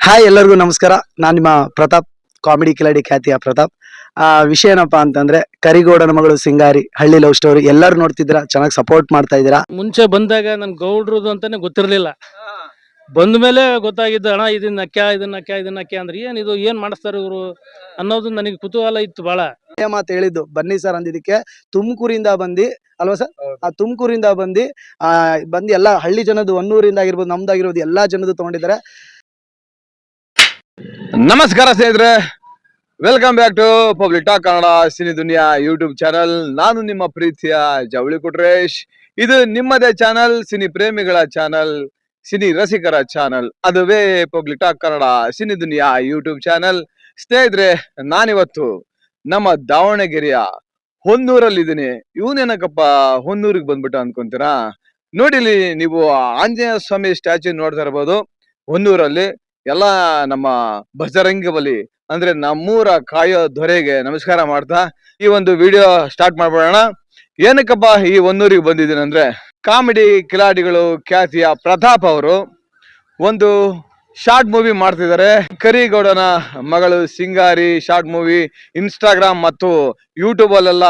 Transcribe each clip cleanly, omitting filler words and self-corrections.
Hi ಎಲ್ಲರಿಗೂ ನಮಸ್ಕಾರ. ನಾನು ನಿಮ್ಮ ಪ್ರತಾಪ್, ಕಾಮಿಡಿ ಕಿಲಾಡಿ ಖ್ಯಾತಿಯ ಪ್ರತಾಪ್. ವಿಷಯ ಏನಪ್ಪಾ ಅಂತಂದ್ರೆ ಕರಿಗೌಡನ ಮಗಳು ಸಿಂಗಾರಿ ಹಳ್ಳಿ ಲವ್ ಸ್ಟೋರಿ ಎಲ್ಲರೂ ನೋಡ್ತಿದ್ದೀರಾ, ಚೆನ್ನಾಗಿ ಸಪೋರ್ಟ್ ಮಾಡ್ತಾ ಇದ್ದೀರಾ. ಮುಂಚೆ ಬಂದಾಗ ನನ್ ಗೌಡ್ರದು ಅಂತಾನೆ ಗೊತ್ತಿರ್ಲಿಲ್ಲ. ಬಂದ ಮೇಲೆ ಗೊತ್ತಾಗಿದ್ದು, ಅಣ್ಣ ಇದನ್ನಕ್ಕೆ ಅಂದ್ರೆ ಏನಿದು, ಏನ್ ಮಾಡಿಸ್ತಾರೆ ಇವರು ಅನ್ನೋದು ನನಗೆ ಕುತೂಹಲ ಇತ್ತು ಬಹಳ. ಮಾತು ಹೇಳಿದ್ದು ಬನ್ನಿ ಸರ್ ಅಂದಿದ್ದಕ್ಕೆ ತುಮಕೂರಿಂದ ಬಂದು ಅಲ್ವಾ ಸರ್, ಆ ತುಮಕೂರಿಂದ ಬಂದು ಎಲ್ಲ ಹಳ್ಳಿ ಜನದ್ದು, ಹೊನ್ನೂರಿಂದ ಆಗಿರ್ಬೋದು, ನಮ್ದಾಗಿರ್ಬೋದು, ಎಲ್ಲಾ ಜನದ್ದು ತಗೊಂಡಿದ್ದಾರೆ. ನಮಸ್ಕಾರ ಸ್ನೇಹಿತರೆ, welcome back to public talk Kannada cine Duniya YouTube channel. ನಾನು ನಿಮ್ಮ ಪ್ರೀತಿಯ ಜವಳಿ ಕುಟ್ರೇಶ್. ಇದು ನಿಮ್ಮದೇ ಚಾನಲ್, ಸಿನಿ ಪ್ರೇಮಿಗಳ ಚಾನಲ್, ಸಿನಿ ರಸಿಕರ ಚಾನಲ್, ಅದುವೇ public talk Kannada cine Duniya YouTube channel. ಸ್ನೇಹಿತರೆ, ನಾನಿವತ್ತು ನಮ್ಮ ದಾವಣಗೆರೆಯ ಹೊನ್ನೂರಲ್ಲಿದ್ದೀನಿ. ಇವನೇನಕ್ಕಪ್ಪ ಹೊನ್ನೂರಿಗೆ ಬಂದ್ಬಿಟ್ಟು ಅನ್ಕೊಂತೀರಾ? ನೋಡಿಲಿ, ನೀವು ಆಂಜನೇಯ ಸ್ವಾಮಿ ಸ್ಟ್ಯಾಚ್ಯೂ ನೋಡ್ತಾ ಇರ್ಬೋದು ಹೊನ್ನೂರಲ್ಲಿ. ಎಲ್ಲ ನಮ್ಮ ಬಜರಂಗಿ ಬಲಿ ಅಂದ್ರೆ ನಮ್ಮೂರ ಕಾಯೋ ದೊರೆಗೆ ನಮಸ್ಕಾರ ಮಾಡ್ತಾ ಈ ಒಂದು ವಿಡಿಯೋ ಸ್ಟಾರ್ಟ್ ಮಾಡ್ಬಿಡೋಣ. ಏನಕ್ಕಪ್ಪ ಈ ಹೊನ್ನೂರಿಗೆ ಬಂದಿದ್ದೀನಿ ಅಂದ್ರೆ, ಕಾಮಿಡಿ ಕಿಲಾಡಿಗಳು ಖ್ಯಾತಿಯ ಪ್ರತಾಪ್ ಅವರು ಒಂದು ಶಾರ್ಟ್ ಮೂವಿ ಮಾಡ್ತಿದ್ದಾರೆ. ಕರಿಗೌಡನ ಮಗಳು ಸಿಂಗಾರಿ ಶಾರ್ಟ್ ಮೂವಿ ಇನ್ಸ್ಟಾಗ್ರಾಮ್ ಮತ್ತು ಯೂಟ್ಯೂಬ್ ಅಲ್ಲೆಲ್ಲ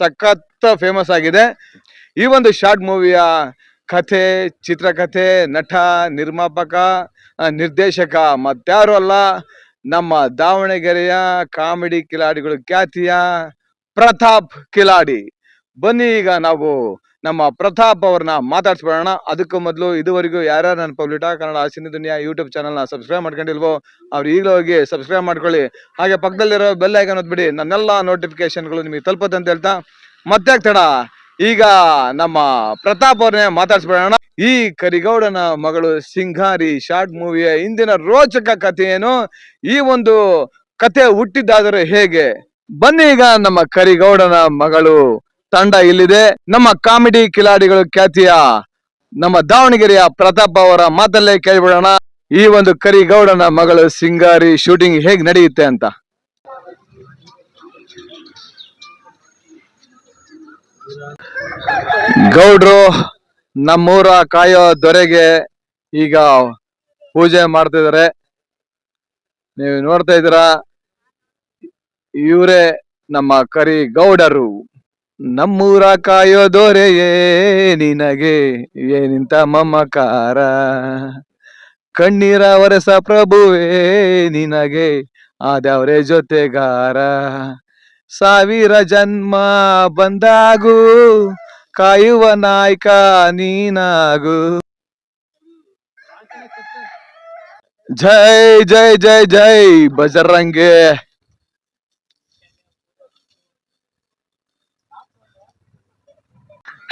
ಸಖತ್ ಫೇಮಸ್ ಆಗಿದೆ. ಈ ಒಂದು ಶಾರ್ಟ್ ಮೂವಿಯ ಕಥೆ, ಚಿತ್ರಕಥೆ, ನಟ, ನಿರ್ಮಾಪಕ, ನಿರ್ದೇಶಕ ಮತ್ಯಾರು ಅಲ್ಲ, ನಮ್ಮ ದಾವಣಗೆರೆಯ ಕಾಮಿಡಿ ಕಿಲಾಡಿಗಳು ಖ್ಯಾತಿಯ ಪ್ರತಾಪ್ ಕಿಲಾಡಿ. ಬನ್ನಿ ಈಗ ನಾವು ನಮ್ಮ ಪ್ರತಾಪ್ ಅವ್ರನ್ನ ಮಾತಾಡ್ಸ್ಬಿಡೋಣ. ಅದಕ್ಕೂ ಮೊದಲು ಇದುವರೆಗೂ ಯಾರ್ಯಾರು ನನ್ನ public talk Kannada cine Duniya YouTube ಚಾನಲ್ನ ಸಬ್ಸ್ಕ್ರೈಬ್ ಮಾಡ್ಕೊಂಡಿಲ್ವೋ ಅವ್ರು ಈಗಲೂ ಹೋಗಿ ಸಬ್ಸ್ಕ್ರೈಬ್ ಮಾಡ್ಕೊಳ್ಳಿ. ಹಾಗೆ ಪಕ್ಕದಲ್ಲಿರೋ ಬೆಲ್ ಐಕಾನ್ ಒತ್ಬಿಡಿ, ನನ್ನೆಲ್ಲ ನೋಟಿಫಿಕೇಶನ್ಗಳು ನಿಮಗೆ ತಲುಪುತ್ತೆ ಅಂತ ಹೇಳ್ತಾ ಮತ್ತೆ ತಡ ಈಗ ನಮ್ಮ ಪ್ರತಾಪ್ ಅವ್ರನ್ನೇ ಮಾತಾಡ್ಸ್ಬಿಡೋಣ. ಈ ಕರಿಗೌಡನ ಮಗಳು ಸಿಂಗಾರಿ ಶಾರ್ಟ್ ಮೂವಿಯ ಇಂದಿನ ರೋಚಕ ಕಥೆ ಏನು, ಈ ಒಂದು ಕಥೆ ಹುಟ್ಟಿದ್ದಾದರೆ ಹೇಗೆ, ಬನ್ನಿ ಈಗ ನಮ್ಮ ಕರಿಗೌಡನ ಮಗಳು ತಂಡ ಇಲ್ಲಿದೆ. ನಮ್ಮ ಕಾಮಿಡಿ ಕಿಲಾಡಿಗಳು ಖ್ಯಾತಿಯ ನಮ್ಮ ದಾವಣಗೆರೆಯ ಪ್ರತಾಪ್ ಅವರ ಮಾತಲ್ಲೇ ಕೇಳ್ಬಿಡೋಣ ಈ ಒಂದು ಕರಿಗೌಡನ ಮಗಳು ಸಿಂಗಾರಿ ಶೂಟಿಂಗ್ ಹೇಗ್ ನಡೆಯುತ್ತೆ ಅಂತ. ಗೌಡ್ರು ನಮ್ಮೂರ ಕಾಯೋ ದೊರೆಗೆ ಈಗ ಪೂಜೆ ಮಾಡ್ತಿದ್ದಾರೆ. ನೀವು ನೋಡ್ತಾ ಇದ್ದೀರಾ, ಇವರೇ ನಮ್ಮ ಕರಿಗೌಡರು. ನಮ್ಮೂರ ಕಾಯೋ ದೊರೆಯೇ ನಿನಗೆ ಏನಿಂತ ಮಮಕಾರ, ಕಣ್ಣೀರ ಒರೆಸ ಪ್ರಭುವೇ ನಿನಗೆ ಆದವರೇ ಜೊತೆಗಾರ, ಸಾವಿರ ಜನ್ಮ ಬಂದಾಗೂ ಕಾಯುವ ನಾಯಕ ನೀನಾಗು. ಜೈ ಜೈ ಜೈ ಜೈ ಬಜರಂಗೆ.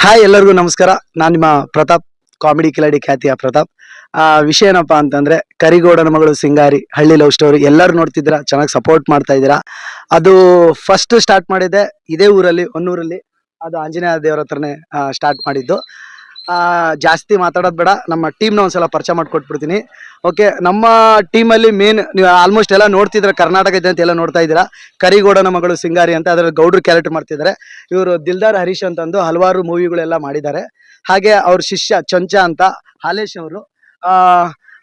ಹಾಯ್ ಎಲ್ಲರಿಗೂ ನಮಸ್ಕಾರ. ನಾನು ನಿಮ್ಮ ಪ್ರತಾಪ್, ಕಾಮಿಡಿ ಕಿಲಾಡಿ ಖ್ಯಾತಿಯ ಪ್ರತಾಪ್. ವಿಷಯ ಏನಪ್ಪಾ ಅಂತಂದ್ರೆ ಕರಿಗೌಡನ ಮಗಳು ಸಿಂಗಾರಿ ಹಳ್ಳಿ ಲವ್ ಸ್ಟೋರಿ ಎಲ್ಲರೂ ನೋಡ್ತಿದ್ದೀರಾ, ಚೆನ್ನಾಗಿ ಸಪೋರ್ಟ್ ಮಾಡ್ತಾ ಇದ್ದೀರಾ. ಅದು ಫಸ್ಟ್ ಸ್ಟಾರ್ಟ್ ಮಾಡಿದೆ ಇದೇ ಊರಲ್ಲಿ, ಹೊನ್ನೂರಲ್ಲಿ. ಅದು ಆಂಜನೇಯ ದೇವರ ಹತ್ರನೇ ಸ್ಟಾರ್ಟ್ ಮಾಡಿದ್ದು. ಜಾಸ್ತಿ ಮಾತಾಡೋದು ಬೇಡ, ನಮ್ಮ ಟೀಮ್ನ ಒಂದ್ಸಲ ಪರಿಚಯ ಮಾಡ್ಕೊಟ್ಬಿಡ್ತೀನಿ. ಓಕೆ, ನಮ್ಮ ಟೀಮಲ್ಲಿ ಮೇನ್ ನೀವು ಆಲ್ಮೋಸ್ಟ್ ಎಲ್ಲ ನೋಡ್ತಿದ್ರೆ, ಕರ್ನಾಟಕ ಇದೆ ಅಂತ ಎಲ್ಲ ನೋಡ್ತಾ ಇದ್ದೀರಾ. ಕರಿಗೌಡನ ಮಗಳು ಸಿಂಗಾರಿ ಅಂತ ಅದರಲ್ಲಿ ಗೌಡ್ರು ಕ್ಯಾರೆಕ್ಟರ್ ಮಾಡ್ತಿದ್ದಾರೆ. ಇವರು ದಿಲ್ದಾರ್ ಹರೀಶ್ ಅಂತಂದು ಹಲವಾರು ಮೂವಿಗಳೆಲ್ಲ ಮಾಡಿದ್ದಾರೆ. ಹಾಗೆ ಅವ್ರ ಶಿಷ್ಯ ಚೊಂಚ ಅಂತ ಹಾಲೇಶ್ ಅವರು,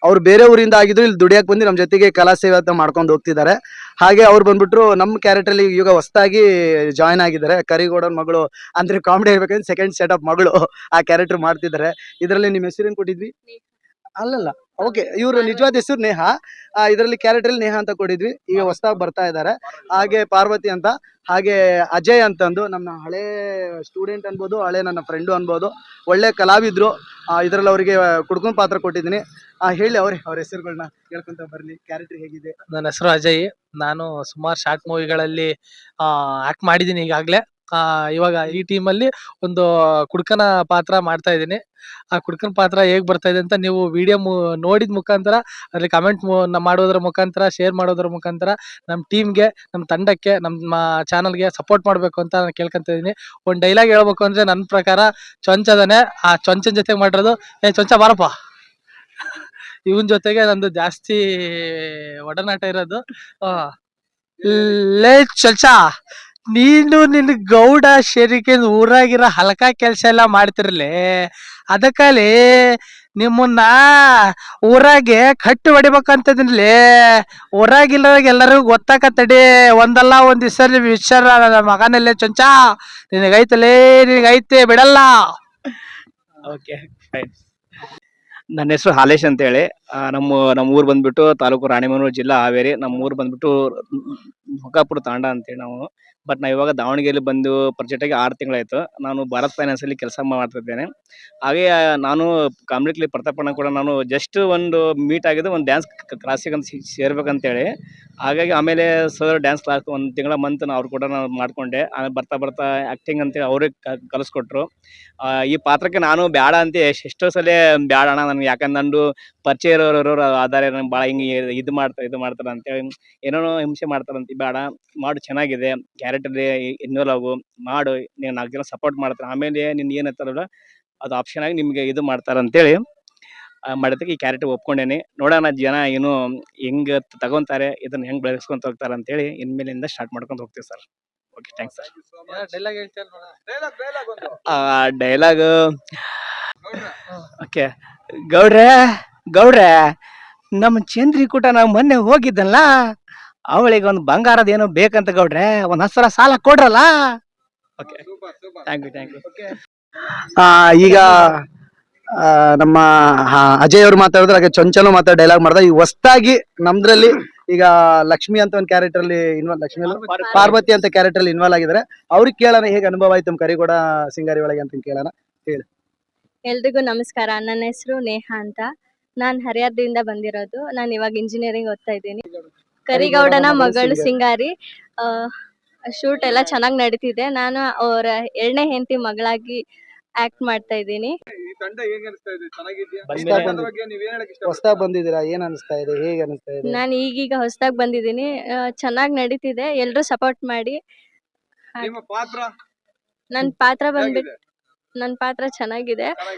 ಅವ್ರು ಬೇರೆ ಊರಿಂದ ಆಗಿದ್ರು ಇಲ್ಲಿ ದುಡಿಯಕ್ಕೆ ಬಂದು ನಮ್ಮ ಜೊತೆಗೆ ಕಲಾ ಸೇವೆ ಅಂತ ಮಾಡ್ಕೊಂಡು ಹೋಗ್ತಿದ್ದಾರೆ. ಹಾಗೆ ಅವ್ರು ಬಂದ್ಬಿಟ್ರು ನಮ್ಮ ಕ್ಯಾರೆಕ್ಟರ್ ಈಗ ಹೊಸದಾಗಿ ಜಾಯ್ನ್ ಆಗಿದ್ದಾರೆ. ಕರಿಗೌಡನ ಮಗಳು ಅಂದ್ರೆ ಕಾಮಿಡಿ ಹೇಳ್ಬೇಕಂದ್ರೆ ಸೆಕೆಂಡ್ ಸೆಟಪ್ ಮಗಳು ಆ ಕ್ಯಾರೆಕ್ಟರ್ ಮಾಡ್ತಿದ್ದಾರೆ. ಇದರಲ್ಲಿ ನಿಮ್ಮ ಹೆಸರೇನು ಕೊಟ್ಟಿದ್ವಿ? ಅಲ್ಲಲ್ಲ, ಓಕೆ, ಇವರು ನಿಜವಾದ ಹೆಸರು ನೇಹ. ಇದರಲ್ಲಿ ಕ್ಯಾರೆಕ್ಟರ್ ನೇಹ ಅಂತ ಕೊಟ್ಟಿದ್ವಿ. ಈಗ ಹೊಸದಾಗಿ ಬರ್ತಾ ಇದ್ದಾರೆ. ಹಾಗೆ ಪಾರ್ವತಿ ಅಂತ, ಹಾಗೆ ಅಜಯ್ ಅಂತಂದು ನಮ್ಮ ಹಳೆ ಸ್ಟೂಡೆಂಟ್ ಅನ್ಬೋದು, ಹಳೆ ನನ್ನ ಫ್ರೆಂಡು ಅನ್ಬೋದು, ಒಳ್ಳೆ ಕಲಾವಿದ್ರು. ಇದರಲ್ಲಿ ಅವರಿಗೆ ಕುಡ್ಕೊಂಡ್ ಪಾತ್ರ ಕೊಟ್ಟಿದ್ದೀನಿ. ಹೇಳಿ ಅವ್ರ ಹೆಸರುಗಳನ್ನ ಹೇಳ್ಕೊಂತ ಬರ್ಲಿ. ಕ್ಯಾರೆಕ್ಟರ್ ಹೇಗಿದೆ? ನನ್ನ ಹೆಸರು ಅಜಯ್. ನಾನು ಸುಮಾರು ಶಾರ್ಟ್ ಮೂವಿಗಳಲ್ಲಿ ಆಕ್ಟ್ ಮಾಡಿದ್ದೀನಿ ಈಗಾಗ್ಲೇ. ಇವಾಗ ಈ ಟೀಮಲ್ಲಿ ಒಂದು ಕುಡ್ಕನ ಪಾತ್ರ ಮಾಡ್ತಾ ಇದ್ದೀನಿ. ಆ ಕುಡ್ಕನ ಪಾತ್ರ ಹೇಗ್ ಬರ್ತಾ ಇದೆ ಅಂತ ನೀವು ವಿಡಿಯೋ ನೋಡಿದ ಮುಖಾಂತರ, ಅದ್ರಲ್ಲಿ ಕಮೆಂಟ್ ಮಾಡೋದ್ರ ಮುಖಾಂತರ, ಶೇರ್ ಮಾಡೋದ್ರ ಮುಖಾಂತರ ನಮ್ಮ ಟೀಮ್ಗೆ, ನಮ್ಮ ತಂಡಕ್ಕೆ, ನಮ್ಮ ಚಾನಲ್ಗೆ ಸಪೋರ್ಟ್ ಮಾಡಬೇಕು ಅಂತ ನಾನು ಕೇಳ್ಕೊಂತ ಇದ್ದೀನಿ. ಒಂದು ಡೈಲಾಗ್ ಹೇಳ್ಬೇಕು ಅಂದ್ರೆ, ನನ್ನ ಪ್ರಕಾರ ಚೊಂಚದನೆ, ಆ ಚೊಂಚನ ಜೊತೆಗೆ ಮಾಡಿರೋದು ಚೊಂಚ ಬಾರಪ್ಪ, ಇವನ್ ಜೊತೆಗೆ ನಂದು ಜಾಸ್ತಿ ಒಡನಾಟ ಇರೋದು. ಲೇ ಚೊಂಚ, ನೀನು ನಿನ್ ಗೌಡ ಶೇರಿಕೆ ಊರಾಗಿರೋ ಹಲಕ ಕೆಲ್ಸ ಎಲ್ಲ ಮಾಡ್ತಿರ್ಲಿ, ಅದಕ್ಕಲ್ಲಿ ನಿಮ್ಮನ್ನ ಊರಾಗೆ ಕಟ್ಟಿ ಹೊಡಿಬೇಕಂತದಿನ್ಲಿ. ಊರಾಗಿಲ್ಲದಾಗ ಎಲ್ಲರಿಗೂ ಗೊತ್ತಾಕತ್ತಡಿ. ಒಂದಲ್ಲ ಒಂದ್ ದಿವಸ ವಿಚಾರ ನನ್ನ ಮಗನಲ್ಲೇ ಚೊಂಚ ನಿನಗೈತಲೇ, ನಿನಗೈತೆ ಬಿಡಲ್ಲ. Okay fine. ನನ್ನ ಹೆಸರು ಹಾಲೇಶ್ ಅಂತ ಹೇಳಿ. ನಮ್ಮ ಊರು ಬಂದ್ಬಿಟ್ಟು ತಾಲೂಕು ರಾಣಿಬೆನ್ನೂರು, ಜಿಲ್ಲಾ ಹಾವೇರಿ. ನಮ್ಮ ಊರು ಬಂದ್ಬಿಟ್ಟು ಹೊಕಾಪುರ ತಾಂಡ ಅಂತೇಳಿ ನಾವು. ಬಟ್ ನಾವು ಇವಾಗ ದಾವಣಗೆರೆಯಲ್ಲಿ ಬಂದು ಪ್ರೆಸೆಂಟ್ ಆಗಿ 6 ತಿಂಗಳಾಯ್ತು. ನಾನು ಭಾರತ್ ಫೈನಾನ್ಸ್ ಅಲ್ಲಿ ಕೆಲಸ ಮಾಡ್ತಿದ್ದೇನೆ. ಹಾಗೆ ನಾನು ಕಾಮಿಡಿಲಿ ಪ್ರತಾಪಣ್ಣ ಕೂಡ ನಾನು ಜಸ್ಟ್ ಒಂದು ಮೀಟ್ ಆಗಿದ್ದು ಒಂದು ಡ್ಯಾನ್ಸ್ ಕ್ಲಾಸಿಗೆ ಅಂತ ಸೇರ್ಬೇಕಂತೇಳಿ. ಹಾಗಾಗಿ ಆಮೇಲೆ ಸರ್ ಡ್ಯಾನ್ಸ್ ಕ್ಲಾಸ್ ಒಂದು ತಿಂಗಳ ಮಂತ್ ಅವ್ರು ಕೂಡ ನಾನು ಮಾಡ್ಕೊಂಡೆ. ಆಮೇಲೆ ಬರ್ತಾ ಆ್ಯಕ್ಟಿಂಗ್ ಅಂತೇಳಿ ಅವ್ರಿಗೆ ಕಲಿಸ್ಕೊಟ್ರು. ಈ ಪಾತ್ರಕ್ಕೆ ನಾನು ಬೇಡ ಅಂತ ಎಷ್ಟೋ ಸಲ ಬೇಡ ಅಣ್ಣ ನನಗೆ, ಯಾಕಂದ್ರೆ ನಂದು ಪರಿಚಯ ಇರೋರು ಆಧಾರ ನಂಗೆ ಭಾಳ ಹಿಂಗೆ ಇದು ಮಾಡ್ತಾರೆ ಅಂತೇಳಿ ಏನೇನೋ ಹಿಂಸೆ ಮಾಡ್ತಾರಂತ. ಬೇಡ ಮಾಡು, ಚೆನ್ನಾಗಿದೆ ಕ್ಯಾರೆಕ್ಟರ್, ಇನ್ವಾಲ್ವ್ ಆಗು, ಮಾಡು, ನೀವು 4 ಜನ ಸಪೋರ್ಟ್ ಮಾಡ್ತಾರೆ, ಆಮೇಲೆ ನಿನ್ನ ಏನಂತಾರಲ್ಲ ಅದು ಆಪ್ಷನ್ ಆಗಿ ನಿಮಗೆ ಇದು ಮಾಡ್ತಾರೆ ಅಂತೇಳಿ ಮಾಡೋದಕ್ಕೆ ಈ ಕ್ಯಾರೆಕ್ಟರ್ ಒಪ್ಕೊಂಡೇನಿ. ನೋಡೋಣ ಜನ ಏನು ಹೆಂಗೆ ತಗೊಂತಾರೆ, ಇದನ್ನ ಹೆಂಗೆ ಬೆಳೆಸ್ಕೊಂತ ಹೋಗ್ತಾರೆ ಅಂತೇಳಿ ಇನ್ಮೇಲಿಂದ ಸ್ಟಾರ್ಟ್ ಮಾಡ್ಕೊಂಡು ಹೋಗ್ತೀವಿ sir. Okay, thanks sir. Dialogue ಹೇಳ್ತೀಯಲ್ಲ ನೋಡು. Dialogue okay. ಗೌಡ್ರೆ ನಮ್ಮ ಚಂದ್ರಿಕೂಟ ನಾವು ಮೊನ್ನೆ ಹೋಗಿದ್ದಲ್ಲ, ಅವಳಿಗೆ ಒಂದು ಬಂಗಾರದ ಏನೋ ಬೇಕಂತ ಗೌಡ್ರೆ, ಒಂದು 10 ಸಾವಿರ ಸಾಲ ಕೊಡ್ರಲ್ಲ. Okay, thank you. ಈಗ ನಮ್ಮ ಅಜಯ್ ಅವ್ರು ಮಾತಾಡಿದ್ರೆ ಹಾಗೆ ಚೊಂಚಲು ಮಾತಾಡಿ ಡೈಲಾಗ್ ಮಾಡ್ದ. ಈಗ ಹೊಸದಾಗಿ ನಮ್ದ್ರಲ್ಲಿ ಈಗ ಲಕ್ಷ್ಮಿ ಅಂತ ಒಂದು ಕ್ಯಾರೆಕ್ಟರ್ ಅಲ್ಲಿ ಲಕ್ಷ್ಮಿ ಪಾರ್ವತಿ ಅಂತ ಕ್ಯಾರೆಕ್ಟರ್ ಅಲ್ಲಿ ಇನ್ವಾಲ್ವ್ ಆಗಿದ್ದಾರೆ. ಅವ್ರಿಗೆ ಕೇಳೋಣ ಹೇಗೆ ಅನುಭವ ಆಯ್ತು ಕರಿಗೌಡ ಸಿಂಗಾರಿ ಒಳಗೆ ಅಂತ ಕೇಳೋಣ. ಹೇಳಿ. ಎಲ್ರಿಗೂ ನಮಸ್ಕಾರ. ನನ್ನ ಹೆಸರು ನೇಹಾ ಅಂತ. ನಾನ್ ಹರಿಹರದಿಂದ ಬಂದಿರೋದು. ನಾನು ಇವಾಗ ಇಂಜಿನಿಯರಿಂಗ್ ಓದ್ತಾ ಇದ್ದೀನಿ. ಕರಿಗೌಡನ ಮಗಳು ಸಿಂಗಾರಿ ಶೂಟ್ ಎಲ್ಲ ಚೆನ್ನಾಗಿ ನಡೀತಿದೆ. ನಾನು ಅವರ 2ನೇ ಹೆಂಡತಿ ಮಗಳಾಗಿ ಆಕ್ಟ್ ಮಾಡ್ತಾ ಇದ್ದೀನಿ. ಹೊಸದಾಗಿ ಬಂದಿದ್ದೀರಾ, ಏನ್ ಅನಿಸ್ತಾ ಇದೆ, ಹೇಗೆ ಅನಿಸ್ತಾ ಇದೆ? ನಾನು ಈಗೀಗ ಹೊಸದಾಗಿ ಬಂದಿದ್ದೀನಿ. ಚೆನ್ನಾಗಿ ನಡೀತಿದೆ, ಎಲ್ರು ಸಪೋರ್ಟ್ ಮಾಡಿ. ನನ್ ಪಾತ್ರ ಚೆನ್ನಾಗಿದೆ.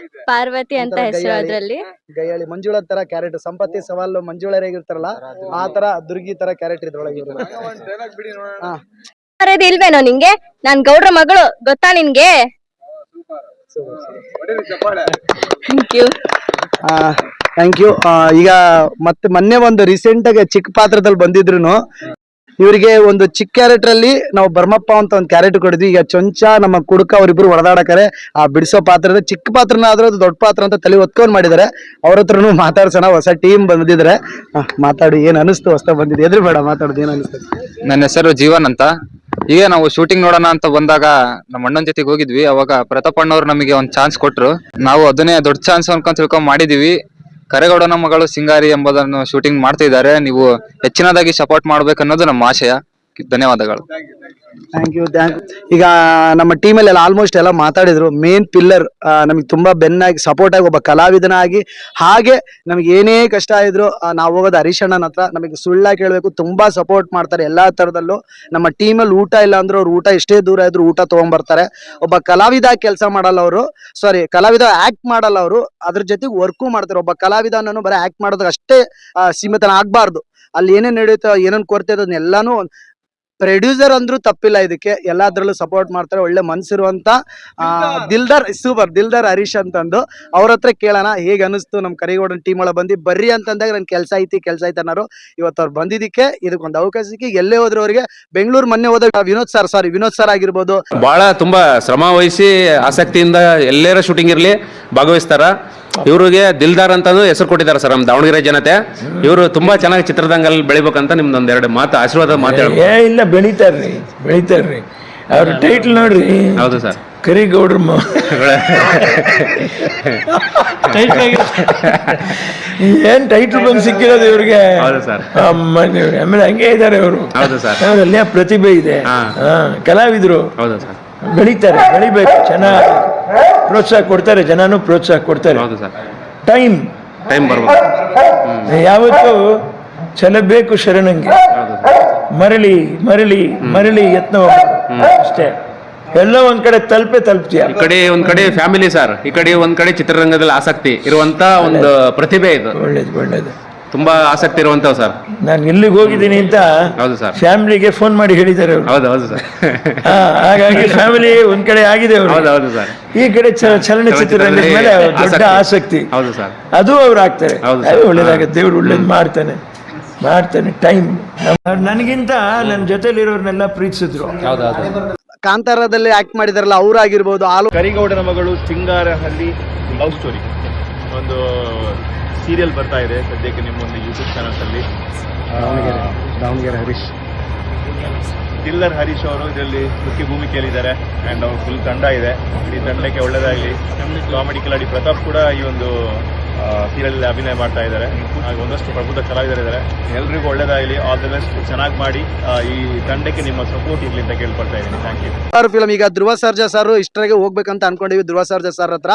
ಪಾರ್ವತಿ ಅಂತ ಹೆಸರು ಅದ್ರಲ್ಲಿ. ಗೈಯಾಳಿ ಮಂಜುಳಾ ತರ ಕ್ಯಾರೆಕ್ಟರ್, ಸಂಪತ್ತಿ ಸವಾಲು ಮಂಜುಳರೇಗಿರ್ತಾರಲ್ಲ ಆ ತರ ದುರ್ಗಿ ತರ ಕ್ಯಾರೆಕ್ಟರ್ ಇದ್ರೊಳಗೆ. ಇಲ್ವೇನೋ ನಿಂಗೆ? ನಾನ್ ಗೌಡ್ರ ಮಗಳು, ಗೊತ್ತಾ ನಿನ್ಗೆ? Thank you. ಈಗ ಮತ್ತೆ ಮೊನ್ನೆ ಒಂದು ರೀಸೆಂಟ್ ಆಗಿ ಚಿಕ್ಕ ಪಾತ್ರದಲ್ಲಿ ಬಂದಿದ್ರು. ಇವರಿಗೆ ಒಂದು ಚಿಕ್ಕ ಕ್ಯಾರೆಕ್ಟರ್ ಅಲ್ಲಿ ನಾವು ಬರ್ಮಪ್ಪ ಅಂತ ಒಂದು ಕ್ಯಾರೆಕ್ಟರ್ ಕೊಡಿದ್ವಿ. ಈಗ ಚೊಂಚ ನಮ್ಮ ಕುಡುಕ ಅವರಿಬ್ರು ಹೊಡೆದಾಡಕರೆ ಆ ಬಿಡಿಸೋ ಪಾತ್ರದ ಚಿಕ್ಕ ಪಾತ್ರನ ಆದ್ರೂ ಅದು ದೊಡ್ಡ ಪಾತ್ರ ಅಂತ ತಲೆ ಹೊತ್ಕೊಂಡ್ ಮಾಡಿದ್ದಾರೆ. ಅವ್ರ ಹತ್ರನು ಮಾತಾಡ್ಸೋಣ. ಹೊಸ ಟೀಮ್ ಬಂದಿದ್ರೆ ಮಾತಾಡಿ, ಏನ್ ಅನಿಸ್ತು ಹೊಸ ಬಂದಿದೆ? ಎದುರು ಬೇಡ, ಮಾತಾಡೋದು ಏನ್ ಅನಿಸ್ತು? ನನ್ನ ಹೆಸರು ಜೀವನ್ ಅಂತ. ಈಗ ನಾವು ಶೂಟಿಂಗ್ ನೋಡೋಣ ಅಂತ ಬಂದಾಗ ನಮ್ಮ ಅಣ್ಣನ ಜೊತೆಗೆ ಹೋಗಿದ್ವಿ. ಅವಾಗ ಪ್ರತಾಪಣ್ಣವ್ರು ನಮಗೆ ಒಂದು ಚಾನ್ಸ್ ಕೊಟ್ರು. ನಾವು ಅದನ್ನೇ ದೊಡ್ಡ ಚಾನ್ಸ್ ಅನ್ಕೊಂಡ್ ತಿಳ್ಕೊಂಡ್ ಮಾಡಿದೀವಿ. ಕರಿಗೌಡನ ಮಗಳು ಸಿಂಗಾರಿ ಎಂಬುದನ್ನು ಶೂಟಿಂಗ್ ಮಾಡ್ತಾ ಇದ್ದಾರೆ. ನೀವು ಹೆಚ್ಚಿನದಾಗಿ ಸಪೋರ್ಟ್ ಮಾಡ್ಬೇಕನ್ನೋದು ನಮ್ಮ ಆಶಯ. ಧನ್ಯವಾದಗಳು. Thank you. ಈಗ ನಮ್ಮ ಟೀಮಲ್ಲಿ ಎಲ್ಲ ಆಲ್ಮೋಸ್ಟ್ ಎಲ್ಲ ಮಾತಾಡಿದ್ರು. ಮೇನ್ ಪಿಲ್ಲರ್ ನಮಗೆ ತುಂಬಾ ಬೆನ್ನಾಗಿ ಸಪೋರ್ಟ್ ಆಗಿ ಒಬ್ಬ ಕಲಾವಿದನಾಗಿ, ಹಾಗೆ ನಮಗೆ ಏನೇ ಕಷ್ಟ ಇದ್ರು ನಾವು ಹೋಗೋದು ಹರೀಶಣ್ಣನ ಹತ್ರ. ನಮಗೆ ಸುಳ್ಳಾಗಿ ಹೇಳ್ಬೇಕು, ತುಂಬಾ ಸಪೋರ್ಟ್ ಮಾಡ್ತಾರೆ ಎಲ್ಲಾ ತರದಲ್ಲೂ. ನಮ್ಮ ಟೀಮಲ್ಲಿ ಊಟ ಇಲ್ಲ ಅಂದ್ರೆ ಅವ್ರು ಊಟ ಎಷ್ಟೇ ದೂರ ಇದ್ರು ಊಟ ತಗೊಂಡ್ಬರ್ತಾರೆ. ಒಬ್ಬ ಕಲಾವಿದ ಕೆಲಸ ಮಾಡಲ್ಲ ಅವರು, ಕಲಾವಿದ ಆಕ್ಟ್ ಮಾಡಲ್ಲ ಅವರು, ಅದ್ರ ಜೊತೆಗೆ ವರ್ಕು ಮಾಡ್ತಾರೆ. ಒಬ್ಬ ಕಲಾವಿದ ಅನ್ನೋನು ಬರೀ ಆಕ್ಟ್ ಮಾಡೋದಕ್ಕೆ ಅಷ್ಟೇ ಸೀಮಿತನ ಆಗ್ಬಾರ್ದು. ಅಲ್ಲಿ ಏನೇನ್ ನಡೆಯುತ್ತೋ, ಏನೇನ್ ಕೊರತೆ ಅದನ್ನೆಲ್ಲಾನು ಪ್ರೊಡ್ಯೂಸರ್ ಅಂದ್ರೂ ತಪ್ಪಿಲ್ಲ. ಇದಕ್ಕೆ ಎಲ್ಲಾದ್ರಲ್ಲೂ ಸಪೋರ್ಟ್ ಮಾಡ್ತಾರೆ. ಒಳ್ಳೆ ಮನ್ಸಿರುವಂತ ದಿಲ್ದಾರ್ ಹರೀಶ್ ಅಂತಂದು ಅವ್ರ ಹತ್ರ ಕೇಳೋಣ ಹೇಗೆ ಅನಿಸ್ತು ನಮ್ ಕರಿಗೌಡನ ಟೀಮ್ ಒಳಗೆ ಬಂದು ಬರ್ರಿ ಅಂತಂದಾಗ ನನ್ ಕೆಲ್ಸ ಐತಿ ಅನ್ನೋರು. ಇವತ್ತು ಅವ್ರು ಬಂದಿದ್ದಕ್ಕೆ ಇದಕ್ಕೊಂದು ಅವಕಾಶ ಸಿಕ್ಕಿ ಎಲ್ಲೇ ಹೋದ್ರು ಅವರಿಗೆ. ಬೆಂಗಳೂರು ಮೊನ್ನೆ ಹೋದ ವಿನೋದ್ ಸರ್ ಆಗಿರ್ಬೋದು, ಬಹಳ ತುಂಬಾ ಶ್ರಮ ವಹಿಸಿ ಆಸಕ್ತಿಯಿಂದ ಎಲ್ಲರ ಶೂಟಿಂಗ್ ಇರ್ಲಿ ಭಾಗವಹಿಸ್ತಾರ. ಇವ್ರಿಗೆ ದಿಲ್ದಾರ್ ಅಂತಾನು ಹೆಸರು ಕೊಟ್ಟಿದ್ದಾರೆ ಸರ್ ನಮ್ಮ ದಾವಣಗೆರೆ ಜನತೆ. ಇವರು ತುಂಬಾ ಚೆನ್ನಾಗಿ ಚಿತ್ರರಂಗದಲ್ಲಿ ಬೆಳಿಬೇಕಂತ ನಿಮ್ದೊಂದ್ 2 ಮಾತು ಆಶೀರ್ವಾದ ಮಾತಾಡ್ಬೇಕು. ಇಲ್ಲ, ಬೆಳಿತಾರ್ರಿ ಅವ್ರ ಟೈಟ್ಲ್ ನೋಡ್ರಿ. ಹೌದು ಸರ್, ಕರಿಗೌಡ್ರ ಏನ್ ಟೈಟ್ಲ್ ಬಂದು ಸಿಕ್ಕಿರೋದು ಇವ್ರಿಗೆ. ಹೌದು ಸರ್. ಆಮೇಲೆ ಹಂಗೆ ಇದಾರೆ ಅವರು. ಹೌದು ಸರ್, ಅವರಲ್ಲಿ ಪ್ರತಿಭೆ ಇದೆ, ಕಲಾವಿದ್ರು. ಹೌದು ಸರ್, ಬೆಳಿಬೇಕು, ಚೆನ್ನಾಗಿ ಪ್ರೋತ್ಸಾಹ ಕೊಡ್ತಾರೆ, ಜನನು ಪ್ರೋತ್ಸಾಹ ಕೊಡ್ತಾರೆ. ಹೌದು ಸರ್. ಟೈಮ್ ಬರ್ಬೇಕು. ಯಾವತ್ತು ಚಲಬೇಕು ಶರಣಂಗೆ, ಮರಳಿ ಯತ್ನ ಅಷ್ಟೇ. ಎಲ್ಲ ಒಂದ್ ಕಡೆ ತಲುಪ್ತೀಯ. ಈ ಕಡೆ ಒಂದ್ ಕಡೆ ಫ್ಯಾಮಿಲಿ ಸರ್, ಈ ಕಡೆ ಒಂದ್ ಕಡೆ ಚಿತ್ರರಂಗದಲ್ಲಿ ಆಸಕ್ತಿ ಇರುವಂತ ಒಂದು ಪ್ರತಿಭೆ ಇದು. ಒಳ್ಳೇದು. ತುಂಬಾ ಆಸಕ್ತಿ ಇರುವಂತವ್ ಸರ್. ನಾನು ಇಲ್ಲಿಗೆ ಹೋಗಿದ್ದೀನಿ ಅಂತ ಹೌದು ಸರ್. ಫ್ಯಾಮಿಲಿಗೆ ಫೋನ್ ಮಾಡಿ ಹೇಳಿದ್ದಾರೆ ಅವರು. ಹೌದು ಹೌದು ಸರ್. ಹಾಗಾಗಿ ಫ್ಯಾಮಿಲಿ ಒಂದ್ ಕಡೆ ಆಗಿದೆ ಅವರು. ಹೌದು ಹೌದು ಸರ್. ಈ ಕಡೆ ಚಲನಚಿತ್ರರಂಗದ ಮೇಲೆ ದೊಡ್ಡ ಆಸಕ್ತಿ, ಹೌದು ಸರ್. ಅದು ಅವ್ರು ಆಗ್ತಾರೆ. ಹೌದು ಅದು ಸರ್. ಒಳ್ಳೇದಾಗತ್ತೆ, ದೇವ್ರು ಒಳ್ಳೇದು ಮಾಡ್ತಾನೆ. ಟೈಮ್ ನನಗಿಂತ ನನ್ನ ಜೊತೆಲಿರೋರ್ನೆಲ್ಲ ಪ್ರೀತಿಸಿದ್ರು. ಕಾಂತಾರದಲ್ಲಿ ಆಕ್ಟ್ ಮಾಡಿದಾರಲ್ಲ ಅವರಾಗಿರ್ಬೋದು, ಕರಿಗೌಡನ ಮಗಳು ಸಿಂಗಾರಹಳ್ಳಿ ಲವ್ ಸ್ಟೋರಿ ಒಂದು ಸೀರಿಯಲ್ ಬರ್ತಾ ಇದೆ ಸದ್ಯಕ್ಕೆ ನಿಮ್ಮೊಂದು ಯೂಟ್ಯೂಬ್ ಚಾನಲ್ಸ್ ಅಲ್ಲಿ. ದಾವಣಗೆರೆ ಹರೀಶ್ ಟಿಲ್ಲರ್ ಹರೀಶ್ ಅವರು ಇದರಲ್ಲಿ ಮುಖ್ಯ ಭೂಮಿಕೆಯಲ್ಲಿದ್ದಾರೆ ಆ್ಯಂಡ್ ಅವ್ರ ಫುಲ್ ತಂಡ ಇದೆ. ಇಡೀ ತಂಡಕ್ಕೆ ಒಳ್ಳೆಯದಾಗಲಿ. ಕಾಮಿಡಿ ಕಿಲಾಡಿ ಪ್ರತಾಪ್ ಕೂಡ ಈ ಒಂದು ಸೀರಿಯಲ್ ಅಭಿನಯ ಮಾಡ್ತಾ ಇದ್ದಾರೆ. ಹಾಗೆ ಒಂದಷ್ಟು ಪ್ರಬುದ್ಧ ಕಲಾವಿದರಿದ್ದಾರೆ. ಎಲ್ರಿಗೂ ಒಳ್ಳೆಯದಾಗಲಿ, ಆಲ್ ದಿ ಬೆಸ್ಟ್. ಚೆನ್ನಾಗಿ ಮಾಡಿ. ಈ ತಂಡಕ್ಕೆ ನಿಮ್ಮ ಸಪೋರ್ಟ್ ಇರಲಿ ಅಂತ ಕೇಳ್ಕೊಳ್ತಾ ಇದ್ದೀನಿ. Thank you. ಫಿಲಮ್ ಈಗ ಧ್ರುವ ಸರ್ಜಾ ಸರ್ ಇಷ್ಟರಾಗೆ ಹೋಗ್ಬೇಕಂತ ಅನ್ಕೊಂಡಿವಿ ಧ್ರುವ ಸರ್ಜಾ ಸರ್ ಹತ್ರ.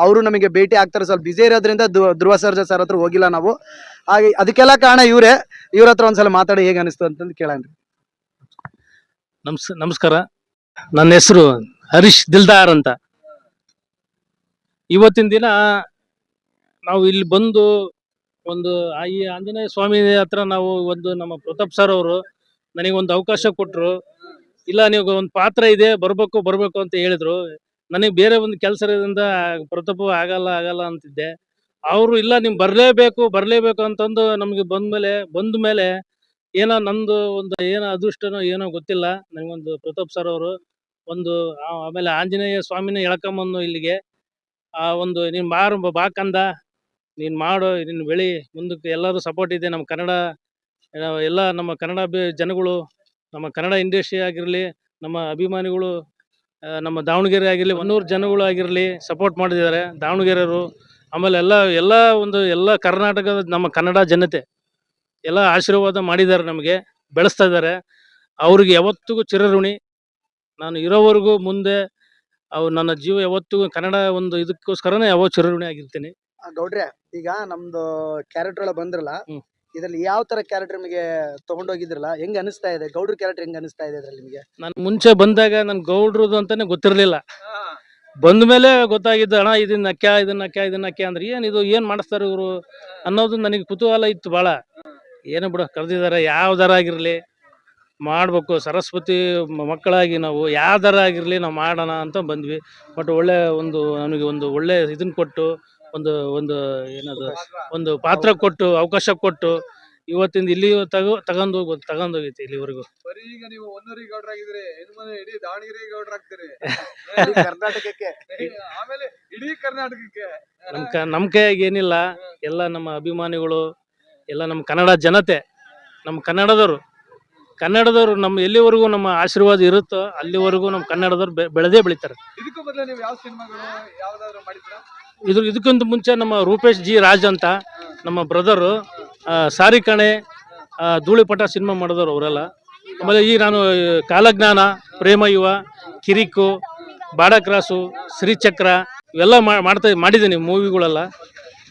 ಅವರು ನಮಗೆ ಭೇಟಿ ಆಗ್ತಾರೆ, ಸ್ವಲ್ಪ ಬಿಸಿ ಇರೋದ್ರಿಂದ ಧ್ರುವ ಸರ್ಜಾ ಸರ್ ಹತ್ರ ಹೋಗಿಲ್ಲ ನಾವು. ಹಾಗೆ ಅದಕ್ಕೆಲ್ಲ ಕಾರಣ ಇವ್ರ ಹತ್ರ ಒಂದ್ಸಲ ಮಾತಾಡಿ ಹೇಗೆ ಅನಿಸ್ತು ಅಂತಂದು ಕೇಳೋಣ. ನಮಸ್ಕಾರ. ನನ್ನ ಹೆಸರು ಹರೀಶ್ ದಿಲ್ದಾರ್ ಅಂತ. ಇವತ್ತಿನ ದಿನ ನಾವು ಇಲ್ಲಿ ಬಂದು ಒಂದು ಈ ಆಂಜನೇಯ ಸ್ವಾಮಿ ಹತ್ರ ನಾವು ನಮ್ಮ ಪ್ರತಾಪ್ ಸರ್ ಅವರು ನನಗೆ ಒಂದು ಅವಕಾಶ ಕೊಟ್ಟರು. ಇಲ್ಲ, ನೀವು ಒಂದು ಪಾತ್ರ ಇದೆ, ಬರ್ಬೇಕು ಅಂತ ಹೇಳಿದ್ರು. ನನಗೆ ಬೇರೆ ಒಂದು ಕೆಲಸ ಇರೋದ್ರಿಂದ ಪ್ರತಾಪ್ ಆಗಲ್ಲ ಅಂತಿದ್ದೆ. ಅವರು ಇಲ್ಲ, ನೀವು ಬರಲೇಬೇಕು ಅಂತಂದು ನಮಗೆ ಬಂದ ಮೇಲೆ ಏನೋ ನಂದು ಒಂದು ಏನೋ ಅದೃಷ್ಟನೋ ಏನೋ ಗೊತ್ತಿಲ್ಲ, ನನಗೊಂದು ಪ್ರತಾಪ್ ಸರ್ ಅವರು ಆಮೇಲೆ ಆಂಜನೇಯ ಸ್ವಾಮಿನ ಎಳ್ಕೊಂಬಂದು ಇಲ್ಲಿಗೆ ನೀನ್ ಬಾಕಂದ, ನೀನ್ ಮಾಡು, ನೀನ್ ಬೆಳಿ, ಮುಂದಕ್ಕೆ ಎಲ್ಲರೂ ಸಪೋರ್ಟ್ ಇದೆ. ನಮ್ಮ ಕನ್ನಡ ಎಲ್ಲ ನಮ್ಮ ಕನ್ನಡ ಜನಗಳು, ನಮ್ಮ ಕನ್ನಡ ಇಂಡಸ್ಟ್ರಿ ಆಗಿರಲಿ, ನಮ್ಮ ಅಭಿಮಾನಿಗಳು, ನಮ್ಮ ದಾವಣಗೆರೆ ಆಗಿರಲಿ, 100 ಜನಗಳು ಆಗಿರಲಿ ಸಪೋರ್ಟ್ ಮಾಡಿದ್ದಾರೆ ದಾವಣಗೆರೆಯವರು. ಆಮೇಲೆ ಎಲ್ಲ ಕರ್ನಾಟಕದ ನಮ್ಮ ಕನ್ನಡ ಜನತೆ ಎಲ್ಲ ಆಶೀರ್ವಾದ ಮಾಡಿದ್ದಾರೆ, ನಮಗೆ ಬೆಳೆಸ್ತಾ ಇದ್ದಾರೆ. ಅವ್ರಿಗೆ ಯಾವತ್ತಿಗೂ ಚಿರಋಣಿ. ನಾನು ಇರೋವರೆಗೂ ಮುಂದೆ ನನ್ನ ಜೀವ ಯಾವತ್ತಿಗೂ ಕನ್ನಡ ಇದಕ್ಕೋಸ್ಕರನೇ ಚಿರಋಣಿ ಆಗಿರ್ತೀನಿ. ಗೌಡ್ರೆ, ಈಗ ನಮ್ದು ಕ್ಯಾರೆಕ್ಟರ್ ಒಳಗೆ ಬಂದ್ರಲ್ಲ, ಇದ್ರಲ್ಲಿ ಯಾವ ತರ ಕ್ಯಾರೆಕ್ಟರ್ ನಿಮಗೆ ತಗೊಂಡೋಗಿದ್ರಲ್ಲ, ಹೆಂಗ್ ಅನಿಸ್ತಾ ಇದೆ? ಗೌಡ್ರ ಕ್ಯಾರೆಕ್ಟರ್ ಹೆಂಗ್ ಅನಿಸ್ತಾ ಇದೆ ಇದ್ರಲ್ಲಿ ನಿಮಗೆ? ನಾನು ಮುಂಚೆ ಬಂದಾಗ ನನ್ ಗೌಡ್ರದು ಅಂತಾನೆ ಗೊತ್ತಿರ್ಲಿಲ್ಲ. ಬಂದ ಮೇಲೆ ಗೊತ್ತಾಗಿದ್ದು, ಅಣ್ಣ ಇದನ್ನಕ್ಕೆ ಅಂದ್ರೆ ಏನ್ ಮಾಡಿಸ್ತಾರೆ ಇವರು ಅನ್ನೋದು ನನಗೆ ಕುತೂಹಲ ಇತ್ತು ಭಾಳ. ಏನು ಬಿಡು, ಕರೆದಿದ್ದಾರೆ, ಯಾವ್ದಾರ ಆಗಿರ್ಲಿ ಮಾಡ್ಬೇಕು, ಸರಸ್ವತಿ ಮಕ್ಕಳಾಗಿ ನಾವು ಯಾವ್ದಾರ ಆಗಿರ್ಲಿ ನಾವು ಮಾಡೋಣ ಅಂತ ಬಂದ್ವಿ. ಬಟ್ ನನಗೆ ಒಂದು ಒಳ್ಳೆ ಇದನ್ನ ಕೊಟ್ಟು ಒಂದು ಪಾತ್ರ ಕೊಟ್ಟು, ಅವಕಾಶ ಕೊಟ್ಟು, ಇವತ್ತಿಂದ ಇಲ್ಲಿ ತಗೊಂಡೋಗೈತಿ ಇಲ್ಲಿವರೆಗೂ. ಈಗ ನೀವು ಹೊನ್ನೂರಿ ಗೌಡ್ರಾಗಿದ್ರೆ ಇಡೀ ದಾವಣಗೆರೆ ಗೌಡ್ರಾಗ್ತೀರಿ. ಕರ್ನಾಟಕಕ್ಕೆ ಆಮೇಲೆ ಇಡೀ ಕರ್ನಾಟಕಕ್ಕೆ ನಮ್ ಕೈಯಾಗ ಏನಿಲ್ಲ. ಎಲ್ಲ ನಮ್ಮ ಅಭಿಮಾನಿಗಳು, ಎಲ್ಲ ನಮ್ಮ ಕನ್ನಡ ಜನತೆ, ನಮ್ಮ ಕನ್ನಡದವರು ನಮ್ಮ ಎಲ್ಲಿವರೆಗೂ ನಮ್ಮ ಆಶೀರ್ವಾದ ಇರುತ್ತೋ ಅಲ್ಲಿವರೆಗೂ ನಮ್ಮ ಕನ್ನಡದವ್ರು ಬೆಳೆದೇ ಬೆಳಿತಾರೆ. ಇದಕ್ಕೂ ಮೊದಲು ನೀವು ಯಾವ ಸಿನಿಮಾಗಳು ಯಾವ್ದಾದ್ರು ಮಾಡಿದ್ರ? ಇದಕ್ಕಿಂತ ಮುಂಚೆ ನಮ್ಮ ರೂಪೇಶ್ ಜಿ ರಾಜ್ ಅಂತ ನಮ್ಮ ಬ್ರದರು, ಸಾರಿ ಕಣೆ, ಧೂಳಿಪಟ ಸಿನಿಮಾ ಮಾಡಿದವರು ಅವರೆಲ್ಲ. ಆಮೇಲೆ ನಾನು ಕಾಲಜ್ಞಾನ, ಪ್ರೇಮ ಯುವ, ಕಿರಿಕು, ಬಾಡ ಕ್ರಾಸು, ಶ್ರೀಚಕ್ರ ಇವೆಲ್ಲ ಮಾಡಿದ್ದೀನಿ ಮೂವಿಗಳೆಲ್ಲ.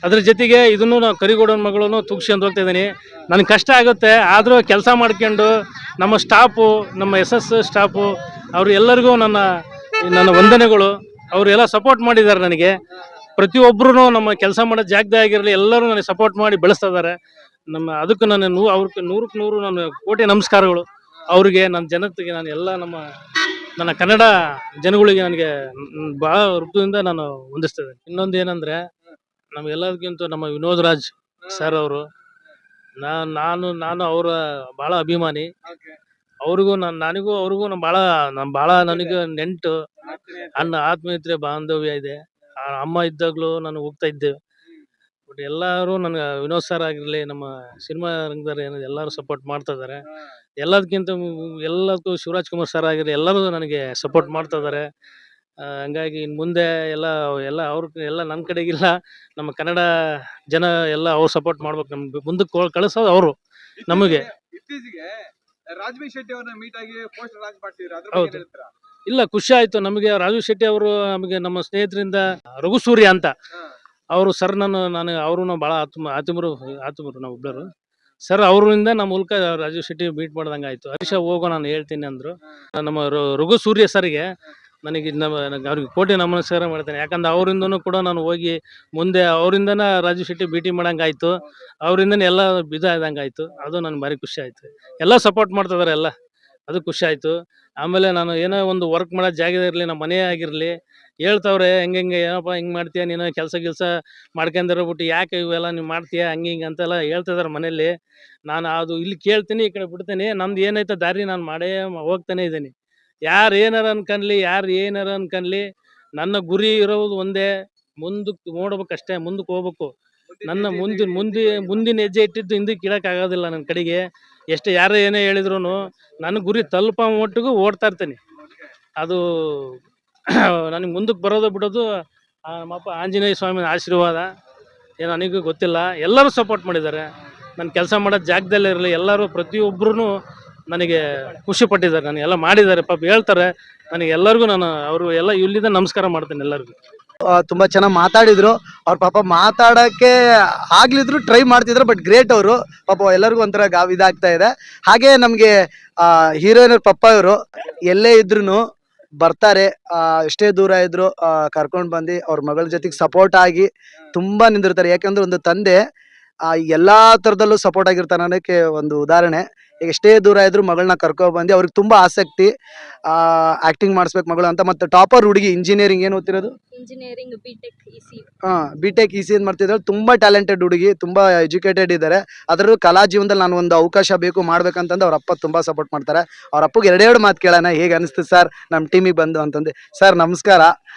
ಅದ್ರ ಜೊತೆಗೆ ಇದನ್ನು ನಾವು ಕರಿಗೌಡನ ಮಗಳನ್ನು ತೂಗಿಸ್ಕೊಂಡು ಹೋಗ್ತಾ ಇದ್ದೀನಿ. ನನಗೆ ಕಷ್ಟ ಆಗುತ್ತೆ, ಆದರೂ ಕೆಲಸ ಮಾಡ್ಕೊಂಡು ನಮ್ಮ ಸ್ಟಾಫು, ನಮ್ಮ SS ಸ್ಟಾಫು, ಅವರು ಎಲ್ಲರಿಗೂ ನನ್ನ ವಂದನೆಗಳು. ಅವರೆಲ್ಲ ಸಪೋರ್ಟ್ ಮಾಡಿದ್ದಾರೆ ನನಗೆ. ಪ್ರತಿಯೊಬ್ಬರೂ ನಮ್ಮ ಕೆಲಸ ಮಾಡೋ ಜಾಗದಾಗಿರಲಿ ಎಲ್ಲರೂ ನನಗೆ ಸಪೋರ್ಟ್ ಮಾಡಿ ಬೆಳೆಸ್ತಾ ಇದ್ದಾರೆ. ಅದಕ್ಕೆ ಅವ್ರಿಗೆ 100ಕ್ಕೆ 100 ನನ್ನ ಕೋಟಿ ನಮಸ್ಕಾರಗಳು. ಅವ್ರಿಗೆ, ನನ್ನ ಜನತೆಗೆ, ನನ್ನ ಕನ್ನಡ ಜನಗಳಿಗೆ ನನಗೆ ಭಾಳ ಹೃದಯದಿಂದ ನಾನು ವಂದಿಸ್ತೇನೆ. ಇನ್ನೊಂದು ಏನಂದರೆ, ನಮ್ಗೆಲ್ಲದಕ್ಕಿಂತ ನಮ್ಮ ವಿನೋದ್ ರಾಜ್ ಸರ್ ಅವರು, ನಾನು ಅವರ ಭಾಳ ಅಭಿಮಾನಿ. ಅವ್ರಿಗೂ ನನಗೂ ಅವ್ರಿಗೂ ಭಾಳ ನನಗೆ ನೆಂಟು, ಆತ್ಮೀಯತೆ ಬಾಂಧವ್ಯ ಇದೆ. ಅಮ್ಮ ಇದ್ದಾಗಲೂ ನಾನು ಹೋಗ್ತಾ ಇದ್ದೆ. ಬಟ್ ಎಲ್ಲರೂ ನನಗೆ ವಿನೋದ್ ಸರ್ ಆಗಿರಲಿ, ನಮ್ಮ ಸಿನಿಮಾ ರಂಗದಲ್ಲಿ ಎಲ್ಲರೂ ಸಪೋರ್ಟ್ ಮಾಡ್ತಾ ಇದ್ದಾರೆ. ಎಲ್ಲದಕ್ಕೂ ಶಿವರಾಜ್ ಕುಮಾರ್ ಸರ್ ಆಗಿರಲಿ, ಎಲ್ಲರೂ ನನಗೆ ಸಪೋರ್ಟ್ ಮಾಡ್ತಾ ಇದ್ದಾರೆ. ಹಂಗಾಗಿ ಇನ್ನು ಮುಂದೆ ಎಲ್ಲ ನನ್ನ ಕಡೆಗಿಲ್ಲ, ನಮ್ಮ ಕನ್ನಡ ಜನ ಎಲ್ಲ ಅವ್ರು ಸಪೋರ್ಟ್ ಮಾಡ್ಬೇಕು. ನಮ್ಗೆ ಮುಂದಕ್ಕೆ ಕಳಿಸೋದು ಅವರು ನಮಗೆ. ಇತ್ತೀಚೆಗೆ ರಾಜ್ವಿ ಶೆಟ್ಟಿ ಅವ್ರನ್ನ ಮೀಟ್ ಆಗಿ ಪೋಸ್ಟರ್ ಲಾಂಚ್ ಮಾಡ್ತಿದ್ರು, ಅದ್ರ ಹೌದು. ಬಗ್ಗೆ ಹೇಳ್ತೀರಾ? ಇಲ್ಲ, ಖುಷಿ ಆಯ್ತು ನಮಗೆ. ರಾಜು ಶೆಟ್ಟಿ ಅವರು ನಮಗೆ ನಮ್ಮ ಸ್ನೇಹಿತರಿಂದ ರಘು ಸೂರ್ಯ ಅಂತ ಅವರು ಸರ್, ಅವರು ಭಾಳ ಆತ್ಮರು ನಾವು ಒಬ್ಬರು ಸರ್. ಅವರಿಂದ ನಮ್ಮ ಮೂಲಕ ರಾಜು ಶೆಟ್ಟಿ ಮೀಟ್ ಮಾಡ್ದಂಗೆ ಆಯ್ತು. ಹರೀಶ ಹೋಗೋ ನಾನು ಹೇಳ್ತೀನಿ ಅಂದ್ರು. ನಮ್ಮ ರಘು ಸೂರ್ಯ ಸರ್ಗೆ ನನಗೆ ಅವ್ರಿಗೆ ಕೋಟಿ ನಮಸ್ಕಾರ ಮಾಡ್ತೇನೆ. ಯಾಕಂದ್ರೆ ಅವರಿಂದನೂ ಕೂಡ ನಾನು ಹೋಗಿ ಮುಂದೆ ಅವರಿಂದನ ರಾಜು ಶೆಟ್ಟಿ ಭೇಟಿ ಮಾಡಂಗಾಯ್ತು, ಅವರಿಂದನೇ ಎಲ್ಲ ಇದಾದಂಗಾಯ್ತು. ಅದು ನನಗೆ ಭಾರಿ ಖುಷಿ ಆಯ್ತು. ಎಲ್ಲ ಸಪೋರ್ಟ್ ಮಾಡ್ತಿದಾರೆ ಎಲ್ಲ, ಅದು ಖುಷಿ ಆಯ್ತು. ಆಮೇಲೆ ನಾನು ಏನೋ ಒಂದು ವರ್ಕ್ ಮಾಡೋ ಜಾಗ ಇರಲಿ, ನಮ್ಮ ಮನೆ ಆಗಿರಲಿ, ಹೇಳ್ತವ್ರೆ ಹೆಂಗೆ ಏನಪ್ಪ ಹಿಂಗೆ ಮಾಡ್ತೀಯ ನೀನು, ಕೆಲಸ ಮಾಡ್ಕೊಂಡಿರೋಬಿಟ್ಟು ಯಾಕೆ ಇವೆಲ್ಲ ನೀವು ಮಾಡ್ತೀಯ ಹಂಗೆ ಹಿಂಗೆ ಅಂತೆಲ್ಲ ಹೇಳ್ತಿದಾರೆ ಮನೇಲಿ. ನಾನು ಅದು ಇಲ್ಲಿ ಕೇಳ್ತೀನಿ, ಈ ಕಡೆ ಬಿಡ್ತೀನಿ. ನಮ್ದು ಏನೈತೆ ದಾರಿ ನಾನು ಮಾಡೇ ಹೋಗ್ತಾನೆ ಇದ್ದೀನಿ. ಯಾರು ಏನಾರ ಅನ್ಕನ್ಲಿ, ನನ್ನ ಗುರಿ ಇರೋದು ಒಂದೇ, ಮುಂದಕ್ಕೆ ನೋಡ್ಬೇಕಷ್ಟೇ, ಮುಂದಕ್ಕೆ ಹೋಗ್ಬೇಕು. ನನ್ನ ಮುಂದಿನ ಹೆಜ್ಜೆ ಇಟ್ಟಿದ್ದು ಹಿಂದಕ್ಕೆ ಇಡಕ್ ಆಗೋದಿಲ್ಲ ನನ್ನ ಕಡೆಗೆ. ಎಷ್ಟು ಯಾರೇ ಏನೇ ಹೇಳಿದ್ರು ನನ್ನ ಗುರಿ ತಲುಪೋ ಮಟ್ಟಿಗೂ ಓಡ್ತಾ ಇರ್ತೀನಿ. ಅದು ನನಗೆ ಮುಂದಕ್ಕೆ ಬರೋದು ಬಿಡೋದು ನಮ್ಮಪ್ಪ ಆಂಜನೇಯ ಸ್ವಾಮಿ ಆಶೀರ್ವಾದ. ಏನು ನನಗೂ ಗೊತ್ತಿಲ್ಲ, ಎಲ್ಲರೂ ಸಪೋರ್ಟ್ ಮಾಡಿದ್ದಾರೆ. ನಾನು ಕೆಲಸ ಮಾಡೋ ಜಾಗದಲ್ಲೇ ಇರಲಿ, ಎಲ್ಲರೂ ಪ್ರತಿಯೊಬ್ಬರೂ ನನಗೆ ಖುಷಿ ಪಟ್ಟಿದ್ದಾರೆ, ನನಗೆಲ್ಲ ಮಾಡಿದ್ದಾರೆ. ಪಾಪ ಹೇಳ್ತಾರೆ ನನಗೆ, ಎಲ್ಲರಿಗೂ ನಾನು ಅವರು ಎಲ್ಲ ಇಲ್ಲಿಂದ ನಮಸ್ಕಾರ ಮಾಡ್ತೇನೆ ಎಲ್ಲರಿಗೂ. ತುಂಬಾ ಚೆನ್ನಾಗಿ ಮಾತಾಡಿದ್ರು. ಅವ್ರ ಪಾಪ ಮಾತಾಡಕ್ಕೆ ಆಗ್ಲಿದ್ರು ಟ್ರೈ ಮಾಡ್ತಿದ್ರು, ಬಟ್ ಗ್ರೇಟ್ ಅವರು ಪಾಪ. ಎಲ್ಲರಿಗೂ ಒಂಥರ ಇದಾಗ್ತಾ ಇದೆ. ಹಾಗೆ ನಮ್ಗೆ ಹೀರೋಯಿನ್ ಪಪ್ಪ ಇವರು ಎಲ್ಲೇ ಇದ್ರು ಬರ್ತಾರೆ, ಎಷ್ಟೇ ದೂರ ಇದ್ರು ಕರ್ಕೊಂಡ್ ಬಂದು ಅವ್ರ ಮಗಳ ಜೊತೆಗೆ ಸಪೋರ್ಟ್ ಆಗಿ ತುಂಬಾ ನಿಂದಿರ್ತಾರೆ. ಯಾಕಂದ್ರೆ ಒಂದು ತಂದೆ ಎಲ್ಲಾ ತರದಲ್ಲೂ ಸಪೋರ್ಟ್ ಆಗಿರ್ತಾನೆ ಅನ್ನೋಕ್ಕೆ ಒಂದು ಉದಾಹರಣೆ. ಈಗ ಎಷ್ಟೇ ದೂರ ಇದ್ರು ಮಗಳನ್ನ ಕರ್ಕೊಂಡ್ ಬಂದು, ಅವ್ರಿಗೆ ತುಂಬಾ ಆಸಕ್ತಿ ಆಕ್ಟಿಂಗ್ ಮಾಡಿಸ್ಬೇಕು ಮಗಳು ಅಂತ. ಮತ್ತೆ ಟಾಪರ್ ಹುಡುಗಿ, ಇಂಜಿನಿಯರಿಂಗ್ ಏನು ಓದ್ತಿರೋದು? Engineering BTech EC. BTech EC ಏನ್ ಮಾಡ್ತಿದ್ರು. ತುಂಬಾ ಟ್ಯಾಲೆಂಟೆಡ್ ಹುಡುಗಿ, ತುಂಬಾ ಎಜುಕೇಟೆಡ್ ಇದ್ದಾರೆ. ಅದರಲ್ಲೂ ಕಲಾ ಜೀವನದಲ್ಲಿ ನಾನು ಒಂದು ಅವಕಾಶ ಬೇಕು ಮಾಡ್ಬೇಕಂತಂದು ಅವ್ರ ಅಪ್ಪ ತುಂಬಾ ಸಪೋರ್ಟ್ ಮಾಡ್ತಾರೆ. ಅವ್ರ ಅಪ್ಪಗೆ ಎರಡೆರಡು ಮಾತು ಕೇಳೋಣ, ಹೇಗೆ ಅನಿಸ್ತು ಸರ್ ನಮ್ಮ ಟೀಮಿಗೆ ಬಂದು ಅಂತಂದು. ಸರ್ ನಮಸ್ಕಾರ.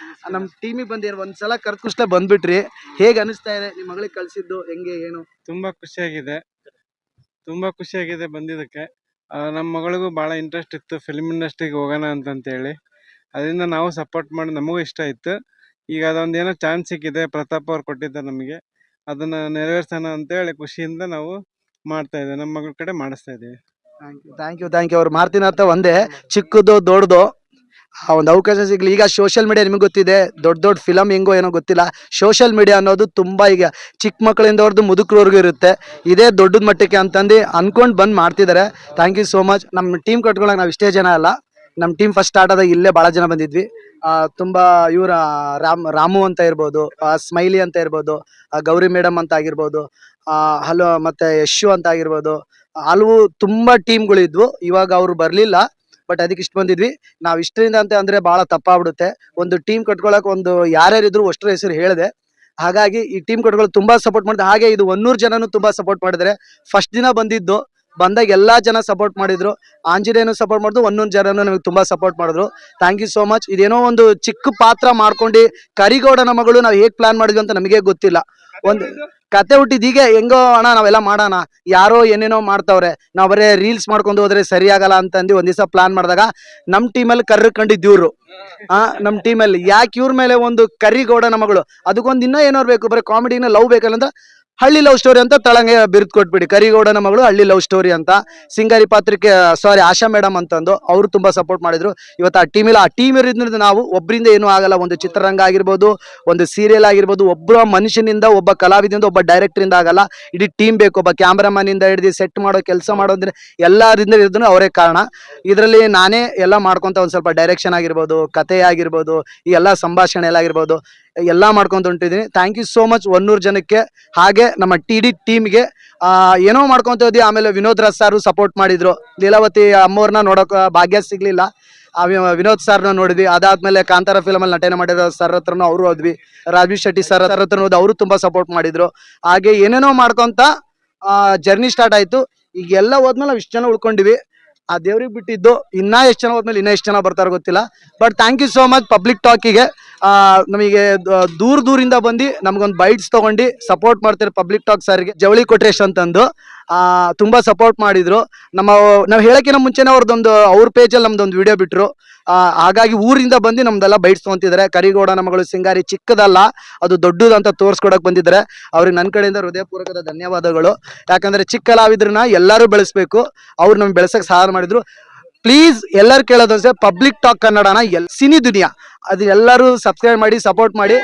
ನಮ್ಮ ಟೀಮಿಗೆ ಬಂದು ಒಂದ್ಸಲ ಕರ್ಕುಷ್ಟೇ ಬಂದ್ಬಿಟ್ರಿ, ಹೇಗೆ ಅನಿಸ್ತಾ ಇದೆ ನಿಮ್ಮ ಮಗಳಿಗೆ ಕಳ್ಸಿದ್ದು, ಹೆಂಗೆ ಏನು? ತುಂಬಾ ಖುಷಿಯಾಗಿದೆ ಬಂದಿದ್ದಕ್ಕೆ. ನಮ್ಮ ಮಗಳಿಗೂ ಭಾಳ ಇಂಟ್ರೆಸ್ಟ್ ಇತ್ತು ಫಿಲ್ಮ್ ಇಂಡಸ್ಟ್ರಿಗೆ ಹೋಗೋಣ ಅಂತಂತೇಳಿ. ಅದರಿಂದ ನಾವು ಸಪೋರ್ಟ್ ಮಾಡಿ, ನಮಗೂ ಇಷ್ಟ ಇತ್ತು. ಈಗ ಅದೊಂದು ಏನೋ ಚಾನ್ಸ್ ಸಿಕ್ಕಿದೆ, ಪ್ರತಾಪ್ ಅವ್ರು ಕೊಟ್ಟಿದ್ದಾರೆ ನಮಗೆ, ಅದನ್ನ ನೆರವೇರ್ಸೋಣ ಅಂತೇಳಿ ಖುಷಿಯಿಂದ ನಾವು ಮಾಡ್ತಾ ಇದ್ದೇವೆ, ನಮ್ಮ ಮಗಳ ಕಡೆ ಮಾಡಿಸ್ತಾ ಇದ್ದೀವಿ. Thank you. ಅವ್ರು ಮಾಡ್ತೀನಿ ಅಂತ ಒಂದೇ ಚಿಕ್ಕದು ದೊಡ್ಡದು ಒಂದು ಅವಕಾಶ ಸಿಗ್ಲಿ. ಈಗ ಸೋಷಿಯಲ್ ಮೀಡಿಯಾ ನಿಮಗೆ ಗೊತ್ತಿದೆ, ದೊಡ್ಡ ಫಿಲಮ್ ಹೆಂಗೋ ಏನೋ ಗೊತ್ತಿಲ್ಲ, ಸೋಷಿಯಲ್ ಮೀಡಿಯಾ ಅನ್ನೋದು ತುಂಬಾ ಈಗ ಚಿಕ್ಕ ಮಕ್ಕಳಿಂದ ಅವ್ರದ್ದು ಮುದುಕರವರೆಗೂ ಇರುತ್ತೆ. ಇದೇ ದೊಡ್ಡದ ಮಟ್ಟಕ್ಕೆ ಅಂತಂದು ಅನ್ಕೊಂಡು ಬಂದು ಮಾಡ್ತಿದ್ದಾರೆ. Thank you so much. ನಮ್ಮ ಟೀಮ್ ಕಟ್ಕೊಳಕ್ ನಾವು ಇಷ್ಟೇ ಜನ ಅಲ್ಲ, ನಮ್ಮ ಟೀಮ್ ಫಸ್ಟ್ ಸ್ಟಾರ್ಟ್ ಆದಾಗ ಇಲ್ಲೇ ಭಾಳ ಜನ ಬಂದಿದ್ವಿ. ತುಂಬಾ ಇವರ ರಾಮು ಅಂತ ಇರ್ಬೋದು, ಸ್ಮೈಲಿ ಅಂತ ಇರ್ಬೋದು, ಗೌರಿ ಮೇಡಮ್ ಅಂತ ಆಗಿರ್ಬೋದು, ಹಲೋ ಮತ್ತೆ ಯಶು ಅಂತ ಆಗಿರ್ಬೋದು, ಹಲವು ತುಂಬಾ ಟೀಮ್ಗಳಿದ್ವು. ಇವಾಗ ಅವ್ರು ಬರ್ಲಿಲ್ಲ, ಬಟ್ ಅದಕ್ಕೆ ಇಷ್ಟು ಬಂದಿದ್ವಿ. ನಾವು ಇಷ್ಟರಿಂದ ಅಂತ ಅಂದ್ರೆ ಬಹಳ ತಪ್ಪಾಗ್ಬಿಡುತ್ತೆ. ಒಂದು ಟೀಮ್ ಕಟ್ಕೊಳಕ್ ಒಂದು ಯಾರ್ಯಾರಿದ್ರು ಅಷ್ಟರ ಹೆಸರು ಹೇಳಿದೆ. ಹಾಗಾಗಿ ಈ ಟೀಮ್ ಕಟ್ಕೊಳ್ಳೋಕೆ ತುಂಬಾ ಸಪೋರ್ಟ್ ಮಾಡಿದೆ. ಹಾಗೆ ಇದು 100 ಜನನು ತುಂಬಾ ಸಪೋರ್ಟ್ ಮಾಡಿದ್ದಾರೆ. ಫಸ್ಟ್ ದಿನ ಬಂದಾಗ ಎಲ್ಲಾ ಜನ ಸಪೋರ್ಟ್ ಮಾಡಿದ್ರು. ಆಂಜನೇಯನು ಸಪೋರ್ಟ್ ಮಾಡಿದ್ರು, 100 ಜನನು ನಮಗೆ ತುಂಬಾ ಸಪೋರ್ಟ್ ಮಾಡಿದ್ರು. Thank you so much. ಇದೇನೋ ಒಂದು ಚಿಕ್ಕ ಪಾತ್ರ ಮಾಡ್ಕೊಂಡು ಕರಿಗೌಡನ ಮಗಳು ನಾವು ಹೇಗ್ ಪ್ಲಾನ್ ಮಾಡಿದ್ವಿ ಅಂತ ನಮಗೆ ಗೊತ್ತಿಲ್ಲ. ಒಂದು ಕತೆ ಹುಟ್ಟಿದ್ ಹೀಗೆ, ಹೆಂಗೋ ಅಣ್ಣ ನಾವೆಲ್ಲ ಮಾಡೋಣ, ಯಾರೋ ಏನೇನೋ ಮಾಡ್ತಾವ್ರೆ, ನಾವ್ ಬರೇ ರೀಲ್ಸ್ ಮಾಡ್ಕೊಂಡು ಹೋದ್ರೆ ಸರಿ ಆಗಲ್ಲ ಅಂತಂದು ಒಂದ್ ದಿವಸ ಪ್ಲಾನ್ ಮಾಡಿದಾಗ ನಮ್ ಟೀಮಲ್ಲಿ ಕಂಡಿದ್ದು ಇವ್ರು. ನಮ್ ಟೀಮಲ್ಲಿ ಯಾಕೆ ಇವ್ರ ಮೇಲೆ ಒಂದು ಕರಿಗೌಡನ ಮಗಳು, ಅದಕ್ಕೊಂದು ಇನ್ನೂ ಏನೋ ಬೇಕು, ಬರೀ ಕಾಮಿಡಿನ ಲವ್ ಬೇಕಲ್ಲ, ಹಳ್ಳಿ ಲವ್ ಸ್ಟೋರಿ ಅಂತ ತಳಂಗೆ ಬಿರ್ದು ಕೊಟ್ಬಿಡಿ, ಕರಿಗೌಡನ ಮಗಳು ಹಳ್ಳಿ ಲವ್ ಸ್ಟೋರಿ ಅಂತ. ಸಿಂಗಾರಿ ಪಾತ್ರಕ್ಕೆ ಆಶಾ ಮೇಡಮ್ ಅಂತಂದು ಅವರು ತುಂಬಾ ಸಪೋರ್ಟ್ ಮಾಡಿದ್ರು. ಇವತ್ತು ಆ ಟೀಮ್ ಇರೋದ್ರಿಂದ ನಾವು ಒಬ್ಬರಿಂದ ಏನೂ ಆಗಲ್ಲ. ಒಂದು ಚಿತ್ರರಂಗ ಆಗಿರ್ಬೋದು, ಒಂದು ಸೀರಿಯಲ್ ಆಗಿರ್ಬೋದು, ಒಬ್ಬ ಮನುಷ್ಯನಿಂದ, ಒಬ್ಬ ಕಲಾವಿದಿಂದ, ಒಬ್ಬ ಡೈರೆಕ್ಟರ್ ಇಂದ ಆಗಲ್ಲ. ಇಡೀ ಟೀಮ್ ಬೇಕು. ಒಬ್ಬ ಕ್ಯಾಮ್ರಾಮನ್ ಇಂದ ಹಿಡಿದು ಸೆಟ್ ಮಾಡೋ ಕೆಲಸ ಮಾಡೋದ್ರೆ ಎಲ್ಲರಿಂದ ಇರೋದನ್ನು ಅವರೇ ಕಾರಣ. ಇದರಲ್ಲಿ ನಾನೇ ಎಲ್ಲ ಮಾಡ್ಕೊಂತ ಒಂದ್ ಸ್ವಲ್ಪ ಡೈರೆಕ್ಷನ್ ಆಗಿರ್ಬೋದು, ಕತೆ ಆಗಿರ್ಬೋದು, ಈ ಎಲ್ಲ ಸಂಭಾಷಣೆ ಎಲ್ಲ ಆಗಿರ್ಬೋದು, ಎಲ್ಲ ಮಾಡ್ಕೊಂತ ಹೊಂಟಿದ್ದೀನಿ. ಥ್ಯಾಂಕ್ ಯು ಸೋ ಮಚ್ 100 ಜನಕ್ಕೆ. ಹಾಗೆ ನಮ್ಮ TD ಟೀಮ್ಗೆ ಏನೋ ಮಾಡ್ಕೊಂತ ಹೋದ್ವಿ. ಆಮೇಲೆ ವಿನೋದ್ ರಾಜ್ ಸಾರು ಸಪೋರ್ಟ್ ಮಾಡಿದ್ರು. ಲೀಲಾವತಿ ಅಮ್ಮವ್ರನ್ನ ನೋಡೋಕ ಭಾಗ್ಯ ಸಿಗ್ಲಿಲ್ಲ, ವಿನೋದ್ ಸರ್ನ ನೋಡಿದ್ವಿ. ಅದಾದ್ಮೇಲೆ ಕಾಂತಾರ ಫಿಲಮ್ ಅಲ್ಲಿ ನಟನೆ ಮಾಡಿರೋ ಸರ್ ಹತ್ರನೂ ಅವರು ಹೋದ್ವಿ. ರಾಜೀವ್ ಶೆಟ್ಟಿ ಸರ್ ಹತ್ರ ಹೋದ್, ಅವರು ತುಂಬಾ ಸಪೋರ್ಟ್ ಮಾಡಿದ್ರು. ಹಾಗೆ ಏನೇನೋ ಮಾಡ್ಕೊಂತ ಜರ್ನಿ ಸ್ಟಾರ್ಟ್ ಆಯ್ತು. ಈಗ ಎಲ್ಲ ಹೋದ್ಮೇಲೆ ನಾವು ಇಷ್ಟು ಜನ ಉಳ್ಕೊಂಡಿವಿ. ಆ ದೇವ್ರಿಗೆ ಬಿಟ್ಟಿದ್ದು, ಇನ್ನ ಎಷ್ಟು ಜನ ಹೋದ್ಮೇಲೆ ಇನ್ನ ಎಷ್ಟು ಜನ ಬರ್ತಾರೋ ಗೊತ್ತಿಲ್ಲ. But thank you so much public ಟಾಕಿಗೆ. ನಮಗೆ ದೂರದಿಂದ ಬಂದು ನಮ್ಗೊಂದು ಬೈಟ್ಸ್ ತಗೊಂಡು ಸಪೋರ್ಟ್ ಮಾಡ್ತಾರೆ ಪಬ್ಲಿಕ್ ಟಾಕ್ ಸರ್ಗೆ, ಜವಳಿ ಕೊಟ್ರೇಶ್ ಅಂತಂದು ತುಂಬಾ ಸಪೋರ್ಟ್ ಮಾಡಿದ್ರು. ನಾವು ಹೇಳಕ್ಕಿಂತ ಮುಂಚೆನೆ ಅವ್ರ ಪೇಜಲ್ಲಿ ನಮ್ದೊಂದು ವಿಡಿಯೋ ಬಿಟ್ರು. ಹಾಗಾಗಿ ಊರಿಂದ ಬಂದು ನಮ್ದೆಲ್ಲ ಬೈಟ್ಸ್ ತಗೊಂತಿದ್ದಾರೆ. ಕರಿಗೌಡನ ಮಗಳು ಸಿಂಗಾರಿ ಚಿಕ್ಕದಲ್ಲ, ಅದು ದೊಡ್ಡದಂತ ತೋರ್ಸ್ಕೊಡಕ್ ಬಂದಿದ್ದಾರೆ. ಅವ್ರಿಗೆ ನನ್ನ ಕಡೆಯಿಂದ ಹೃದಯಪೂರ್ವಕದ ಧನ್ಯವಾದಗಳು. ಯಾಕಂದ್ರೆ ಚಿಕ್ಕ ಕಲಾವಿದ್ರನ್ನ ಎಲ್ಲರೂ ಬೆಳೆಸ್ಬೇಕು, ಅವ್ರು ನಮ್ಗೆ ಬೆಳೆಸಕ್ ಸಹಾಯ ಮಾಡಿದ್ರು. ಪ್ಲೀಸ್ ಎಲ್ಲರೂ ಕೇಳೋದು ಪಬ್ಲಿಕ್ ಟಾಕ್ ಕನ್ನಡನ ಸಿನಿ ದುನಿಯಾ ಅದು ಎಲ್ಲರೂ ಸಬ್ಸ್ಕ್ರೈಬ್ ಮಾಡಿ, ಸಪೋರ್ಟ್ ಮಾಡಿ.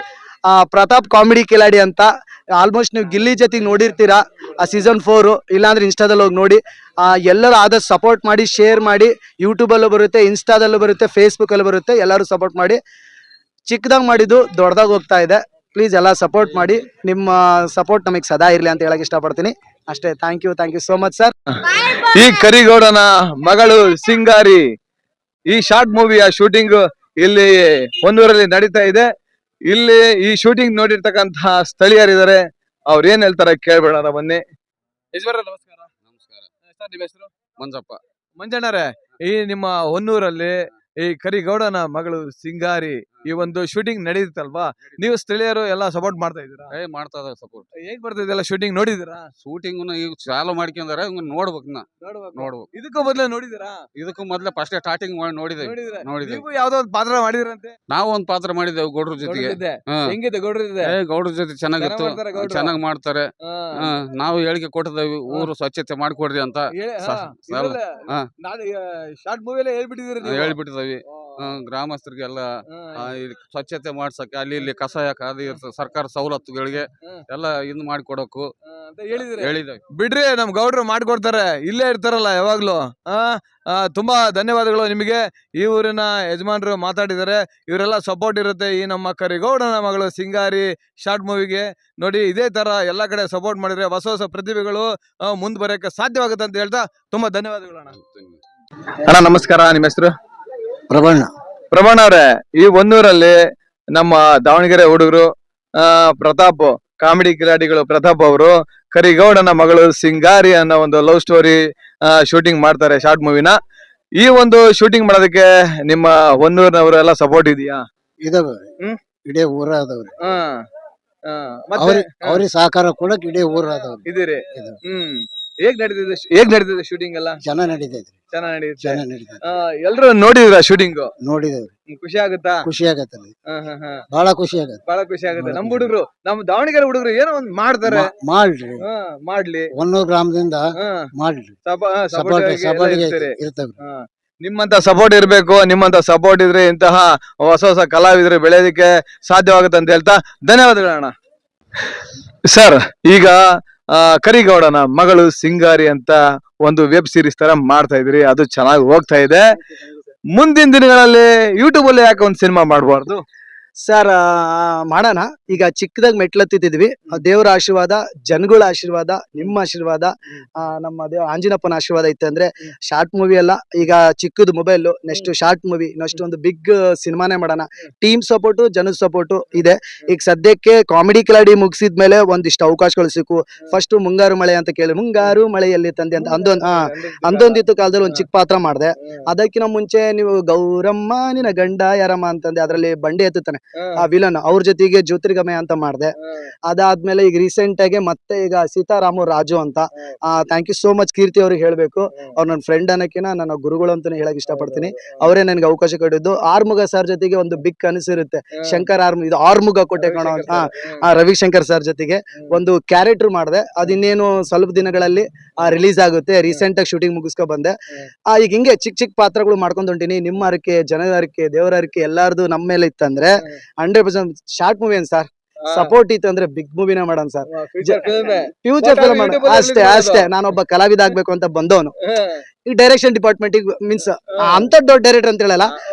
ಪ್ರತಾಪ್ ಕಾಮಿಡಿ ಕಿಲಾಡಿ ಅಂತ. ಆಲ್ಮೋಸ್ಟ್ ನೀವು ಗಿಲ್ಲಿ ಜೊತೆ ನೋಡಿರ್ತೀರಾ ಆ ಸೀಸನ್ 4, ಇಲ್ಲಾಂದ್ರೆ ಇನ್ಸ್ಟಾದಲ್ಲಿ ಹೋಗಿ ನೋಡಿ. ಎಲ್ಲರೂ ಆದಷ್ಟು ಸಪೋರ್ಟ್ ಮಾಡಿ, ಶೇರ್ ಮಾಡಿ. ಯೂಟ್ಯೂಬಲ್ಲೂ ಬರುತ್ತೆ, ಇನ್ಸ್ಟಾದಲ್ಲೂ ಬರುತ್ತೆ, ಫೇಸ್ಬುಕ್ಕಲ್ಲೂ ಬರುತ್ತೆ. ಎಲ್ಲರೂ ಸಪೋರ್ಟ್ ಮಾಡಿ. ಚಿಕ್ಕದಾಗಿ ಮಾಡಿದ್ದು ದೊಡ್ಡದಾಗಿ ಹೋಗ್ತಾ ಇದೆ. ಪ್ಲೀಸ್ ಎಲ್ಲ ಸಪೋರ್ಟ್ ಮಾಡಿ. ನಿಮ್ಮ ಸಪೋರ್ಟ್ ನಮಗೆ ಸದಾ ಇರಲಿ ಅಂತ ಹೇಳಕ್ ಇಷ್ಟಪಡ್ತೀನಿ ಅಷ್ಟೇ. Thank you so much sir. ಈ ಕರಿಗೌಡನ ಮಗಳು ಸಿಂಗಾರಿ ಈ ಶಾರ್ಟ್ ಮೂವಿಯ ಶೂಟಿಂಗ್ ಇಲ್ಲಿ ಹೊನ್ನೂರಲ್ಲಿ ನಡೀತಾ ಇದೆ. ಇಲ್ಲಿ ಈ ಶೂಟಿಂಗ್ ನೋಡಿರ್ತಕ್ಕಂತಹ ಸ್ಥಳೀಯರಿದ್ದಾರೆ, ಅವ್ರು ಏನ್ ಹೇಳ್ತಾರೆ ಕೇಳ್ಬೇಡ ಬನ್ನಿ. ಯಜಮಾನ್ರೆ ನಮಸ್ಕಾರ. ನಮಸ್ಕಾರ ಸರ್ ನಿಮ್ಮ ಹೆಸರು? ಮಂಜಪ್ಪ. ಮಂಜಣ್ಣರೇ, ಈ ನಿಮ್ಮ ಹೊನ್ನೂರಲ್ಲಿ ಈ ಕರಿಗೌಡನ ಮಗಳು ಸಿಂಗಾರಿ ಈ ಒಂದು ಶೂಟಿಂಗ್ ನಡೀತಲ್ವಾ, ನೀವು ಸ್ಥಳೀಯರು ಎಲ್ಲ ಸಪೋರ್ಟ್ ಮಾಡ್ತಾ ಇದ್ದೀರಾ? ಮಾಡ್ತಾ ಇದಾರೆ ಸಪೋರ್ಟ್. ಹೇಗ್ ಬರ್ತಿದ್ದೆಲ್ಲ ಶೂಟಿಂಗ್ ನೋಡಿದಿರಾ? ಶೂಟಿಂಗ್ ಈಗ ಚಾಲು ಮಾಡ್ಕೊಂಡಾರೆ, ನೋಡ್ಬೇಕು ನೋಡ್ಬೇಕು. ಇದಕ್ಕೂ ಮೊದ್ಲೇ ನೋಡಿದಿರಾ? ಇದಕ್ಕೂ ಮೊದ್ಲೇ ಫಸ್ಟ್ ಸ್ಟಾರ್ಟಿಂಗ್ ನೋಡಿದ್ದೇವೆ. ನೋಡಿದ್ದೇವೆ. ನೀವು ಯಾವ್ದೋ ಒಂದು ಪಾತ್ರ ಮಾಡಿದ್ರಂತೆ? ನಾವು ಒಂದ್ ಪಾತ್ರ ಮಾಡಿದ್ದೇವೆ ಗೌಡ್ರ ಜೊತೆಗೆ. ಹೆಂಗಿದೆ ಗೌಡ್ರಿದೆ? ಗೌಡ್ರ ಜೊತೆ ಚೆನ್ನಾಗಿತ್ತು, ಮಾಡ್ತಾರೆ ಗೌಡ್ರು? ಚೆನ್ನಾಗ್ ಮಾಡ್ತಾರೆ. ನಾವು ಹೇಳಿಕೆ ಕೊಟ್ಟಿದ್ದೇವೆ, ಊರು ಸ್ವಚ್ಛತೆ ಮಾಡ್ಕೊಡ್ರಿ ಅಂತ ಶಾರ್ಟ್ ಮೂವಿಯಲ್ಲೇ ಹೇಳ್ಬಿಟ್ಟಿದ್ದೀರಿ, ಹೇಳ್ಬಿಟ್ಟಿದ್ದೇವೆ. ಗ್ರಾಮಸ್ಥರಿಗೆಲ್ಲ ಇಲ್ಲಿ ಸ್ವಚ್ಛತೆ ಮಾಡ್ಸಕ್ಕೆ, ಅಲ್ಲಿ ಇಲ್ಲಿ ಕಸ ಅದು ಸರ್ಕಾರ ಸವಲತ್ತುಗಳಿಗೆ ಎಲ್ಲ ಇದ್ ಮಾಡಿಕೊಡಕು ಅಂತ ಹೇಳಿದ್ರೆ ಹೇಳಿದ್ದೇವೆ. ಬಿಡ್ರಿ, ನಮ್ ಗೌಡ್ರು ಮಾಡ್ಕೊಡ್ತಾರೆ, ಇಲ್ಲೇ ಇರ್ತಾರಲ್ಲ ಯಾವಾಗ್ಲೂ. ತುಂಬಾ ಧನ್ಯವಾದಗಳು ನಿಮಗೆ. ಈ ಊರಿನ ಯಜಮಾನ್ರು ಮಾತಾಡಿದ್ದಾರೆ, ಇವರೆಲ್ಲ ಸಪೋರ್ಟ್ ಇರುತ್ತೆ ಈ ನಮ್ಮ ಕರಿಗೌಡನ ಮಗಳು ಸಿಂಗಾರಿ ಶಾರ್ಟ್ ಮೂವಿಗೆ. ನೋಡಿ, ಇದೇ ತರ ಎಲ್ಲಾ ಕಡೆ ಸಪೋರ್ಟ್ ಮಾಡಿದ್ರೆ ಹೊಸ ಹೊಸ ಪ್ರತಿಭೆಗಳು ಮುಂದ್ ಬರೋಕೆ ಸಾಧ್ಯವಾಗುತ್ತೆ ಅಂತ ಹೇಳ್ತಾ ತುಂಬಾ ಧನ್ಯವಾದಗಳು ಅಣ್ಣ. ಅಣ್ಣ ನಮಸ್ಕಾರ, ನಿಮ್ಮ ಹೆಸರು? ಪ್ರಭಾಣ ಅವ್ರೆ, ಈ ಹೊನ್ನೂರಲ್ಲಿ ನಮ್ಮ ದಾವಣಗೆರೆ ಹುಡುಗರು ಪ್ರತಾಪ್ ಕಾಮಿಡಿ ಕಿಲಾಡಿಗಳು ಪ್ರತಾಪ್ ಅವರು ಕರಿಗೌಡನ ಮಗಳು ಸಿಂಗಾರಿ ಅನ್ನೋ ಒಂದು ಲವ್ ಸ್ಟೋರಿ ಶೂಟಿಂಗ್ ಮಾಡ್ತಾರೆ ಶಾರ್ಟ್ ಮೂವಿನ. ಈ ಒಂದು ಶೂಟಿಂಗ್ ಮಾಡೋದಕ್ಕೆ ನಿಮ್ಮ ಹೊನ್ನೂರಿನವರೆಲ್ಲ ಸಪೋರ್ಟ್ ಇದೆಯಾ? ಇದಾವೆ, ಇಡೀ ಊರ ಅದಾವ್ರಿ. ಅವ್ರಿಗೆ ಸಹಕಾರ ಕೊಡಕ್ ಇಡೀ ಊರ ಅದಾವ್ರಿ. ಇದೀರಿ. ಹೇಗ್ ನಡೀತಿದೆ ಶೂಟಿಂಗ್ ಎಲ್ಲ? ಚೆನ್ನಾಗ್ ನಡೀತೈತ್ರಿ. ಚೆನ್ನಾಗ್ ನಡೀತೈತೆ. ಎಲ್ರು ನೋಡಿದ್ರ ಶೂಟಿಂಗ್? ನೋಡಿದೇವ್ರಿ. ಖುಷಿ ಆಗುತ್ತಾ? ಖುಷಿ ಆಗತ್ತಲ್ಲ, ಬಹಳ ಖುಷಿ ಆಗತ್ತೆ. ಬಹಳ ಖುಷಿ ಆಗುತ್ತೆ. ನಮ್ ಹುಡುಗರು, ನಮ್ ದಾವಣಗೆರೆ ಹುಡುಗರು ಏನೋ ಒಂದ್ ಮಾಡ್ತಾರೆ. ಮಾಡ್ರಿ, ಮಾಡ್ಲಿ. ಹೊನ್ನೂರು ಗ್ರಾಮದಿಂದ ಮಾಡ್ರಿ, ಸಪೋರ್ಟ್ ಇರ್ತವ್ರಿ. ನಿಮ್ಮಂತ ಸಪೋರ್ಟ್ ಇರ್ಬೇಕು. ನಿಮ್ಮಂತ ಸಪೋರ್ಟ್ ಇದ್ರೆ ಇಂತಹ ಹೊಸ ಹೊಸ ಕಲಾವಿದರು ಬೆಳೆಯೋದಕ್ಕೆ ಸಾಧ್ಯವಾಗುತ್ತೆ ಅಂತ ಹೇಳ್ತಾ ಧನ್ಯವಾದಗಳಣ್ಣ. ಸರ್, ಈಗ ಕರಿಗೌಡನ ಮಗಳು ಸಿಂಗಾರಿ ಅಂತ ಒಂದು ವೆಬ್ ಸೀರೀಸ್ ತರ ಮಾಡ್ತಾ ಇದ್ರಿ, ಅದು ಚೆನ್ನಾಗಿ ಹೋಗ್ತಾ ಇದೆ. ಮುಂದಿನ ದಿನಗಳಲ್ಲಿ ಯೂಟ್ಯೂಬ್ ಅಲ್ಲಿ ಯಾಕೆ ಒಂದು ಸಿನಿಮಾ ಮಾಡಬಾರ್ದು ಸರ್? ಮಾಡೋಣ. ಈಗ ಚಿಕ್ಕದಾಗಿ ಮೆಟ್ಲತ್ತಿದ್ವಿ. ದೇವರ ಆಶೀರ್ವಾದ, ಜನಗಳ ಆಶೀರ್ವಾದ, ನಿಮ್ಮ ಆಶೀರ್ವಾದ, ನಮ್ಮ ಆಂಜಿನಪ್ಪನ ಆಶೀರ್ವಾದ ಇತ್ತು ಅಂದ್ರೆ ಶಾರ್ಟ್ ಮೂವಿ ಎಲ್ಲ ಈಗ ಚಿಕ್ಕದು mobile, next short movie, next ಒಂದು ಬಿಗ್ ಸಿನಿಮಾನೇ ಮಾಡೋಣ. ಟೀಮ್ ಸಪೋರ್ಟು, ಜನದ ಸಪೋರ್ಟು ಇದೆ. ಈಗ ಸದ್ಯಕ್ಕೆ ಕಾಮಿಡಿ ಕಿಲಾಡಿ ಮುಗಿಸಿದ್ಮೇಲೆ ಒಂದಿಷ್ಟು ಅವಕಾಶಗಳು ಸಿಕ್ಕು. ಫಸ್ಟ್ ಮುಂಗಾರು ಮಳೆ ಅಂತ ಕೇಳಿ, ಮುಂಗಾರು ಮಳೆಯಲ್ಲಿ ತಂದೆ ಅಂತ ಅಂದೊಂದಿತ್ತು ಕಾಲದಲ್ಲಿ ಒಂದು ಚಿಕ್ಕ ಪಾತ್ರ ಮಾಡಿದೆ. ಅದಕ್ಕಿಂತ ಮುಂಚೆ ನೀವು ಗೌರಮ್ಮ ನಿನ್ನ ಗಂಡ ಯಾರಮ್ಮ ಅಂತಂದೆ, ಅದರಲ್ಲಿ ಬಂಡೆ ಎತ್ತುತ್ತಾನೆ ಆ ವಿಲನ್, ಅವ್ರ ಜೊತೆಗೆ ಜ್ಯೋತಿರ್ಗಮಯ ಅಂತ ಮಾಡಿದೆ. ಅದಾದ್ಮೇಲೆ ಈಗ ರೀಸೆಂಟ್ ಆಗಿ ಮತ್ತೆ ಈಗ ಸೀತಾರಾಮು ರಾಜು ಅಂತ. ಥ್ಯಾಂಕ್ ಯು ಸೋ ಮಚ್ ಕೀರ್ತಿ ಅವ್ರಿಗೆ ಹೇಳ್ಬೇಕು. ಅವ್ರು ನನ್ನ ಫ್ರೆಂಡ್ ಅನ್ನೋಕಿನ ನನ್ನ ಗುರುಗಳು ಅಂತಾನೆ ಹೇಳಕ್ ಇಷ್ಟಪಡ್ತೀನಿ. ಅವರೇ ನನ್ಗೆ ಅವಕಾಶ ಕೊಟ್ಟಿದ್ದು. ಆರ್ಮುಗ ಸರ್ ಜೊತೆಗೆ ಒಂದು ಬಿಗ್ ಕನಸಿರುತ್ತೆ, ಶಂಕರ್ ಇದು ಆರ್ಮುಗ ಕೊಟ್ಟೆ ಕಾಣೋ ಅಂತ. ರವಿಶಂಕರ್ ಸರ್ ಜೊತೆಗೆ ಒಂದು ಕ್ಯಾರೆಕ್ಟರ್ ಮಾಡಿದೆ. ಅದಿನ್ನೇನು ಸ್ವಲ್ಪ ದಿನಗಳಲ್ಲಿ ರಿಲೀಸ್ ಆಗುತ್ತೆ. ರೀಸೆಂಟ್ ಆಗಿ ಶೂಟಿಂಗ್ ಮುಗಿಸ್ಕೊ ಬಂದೆ. ಈಗ ಹಿಂಗೆ ಚಿಕ್ಕ ಚಿಕ್ಕ ಪಾತ್ರಗಳು ಮಾಡ್ಕೊಂಡು ಹೊಂಟೀನಿ. ನಿಮ್ಮ ಅರಕೆ, ಜನದ ಅರಕೆ, ದೇವರ ಅರಕೆ ಎಲ್ಲಾರ್ದು ನಮ್ಮ ಮೇಲೆ ಇತ್ತಂದ್ರೆ 100% ಶಾರ್ಟ್ ಮೂವಿ ಏನ್ ಸರ್, ಸಪೋರ್ಟ್ ಇತ್ತು ಅಂದ್ರೆ ಬಿಗ್ ಮೂವಿನೇ ಮಾಡೋಣ ಸರ್. ಫ್ಯೂಚರ್ ಫಿಲ್ಮ್ ಅಷ್ಟೇ. ನಾನೊಬ್ಬ ಕಲಾವಿದ ಆಗ್ಬೇಕು ಅಂತ ಬಂದವನು. ಈ ಡೈರೆಕ್ಷನ್ ಡಿಪಾರ್ಟ್ಮೆಂಟ್ ಮೀನ್ಸ್ ಅಂತ ದೊಡ್ಡ ಡೈರೆಕ್ಟರ್ ಅಂತ ಹೇಳಲ್ಲ,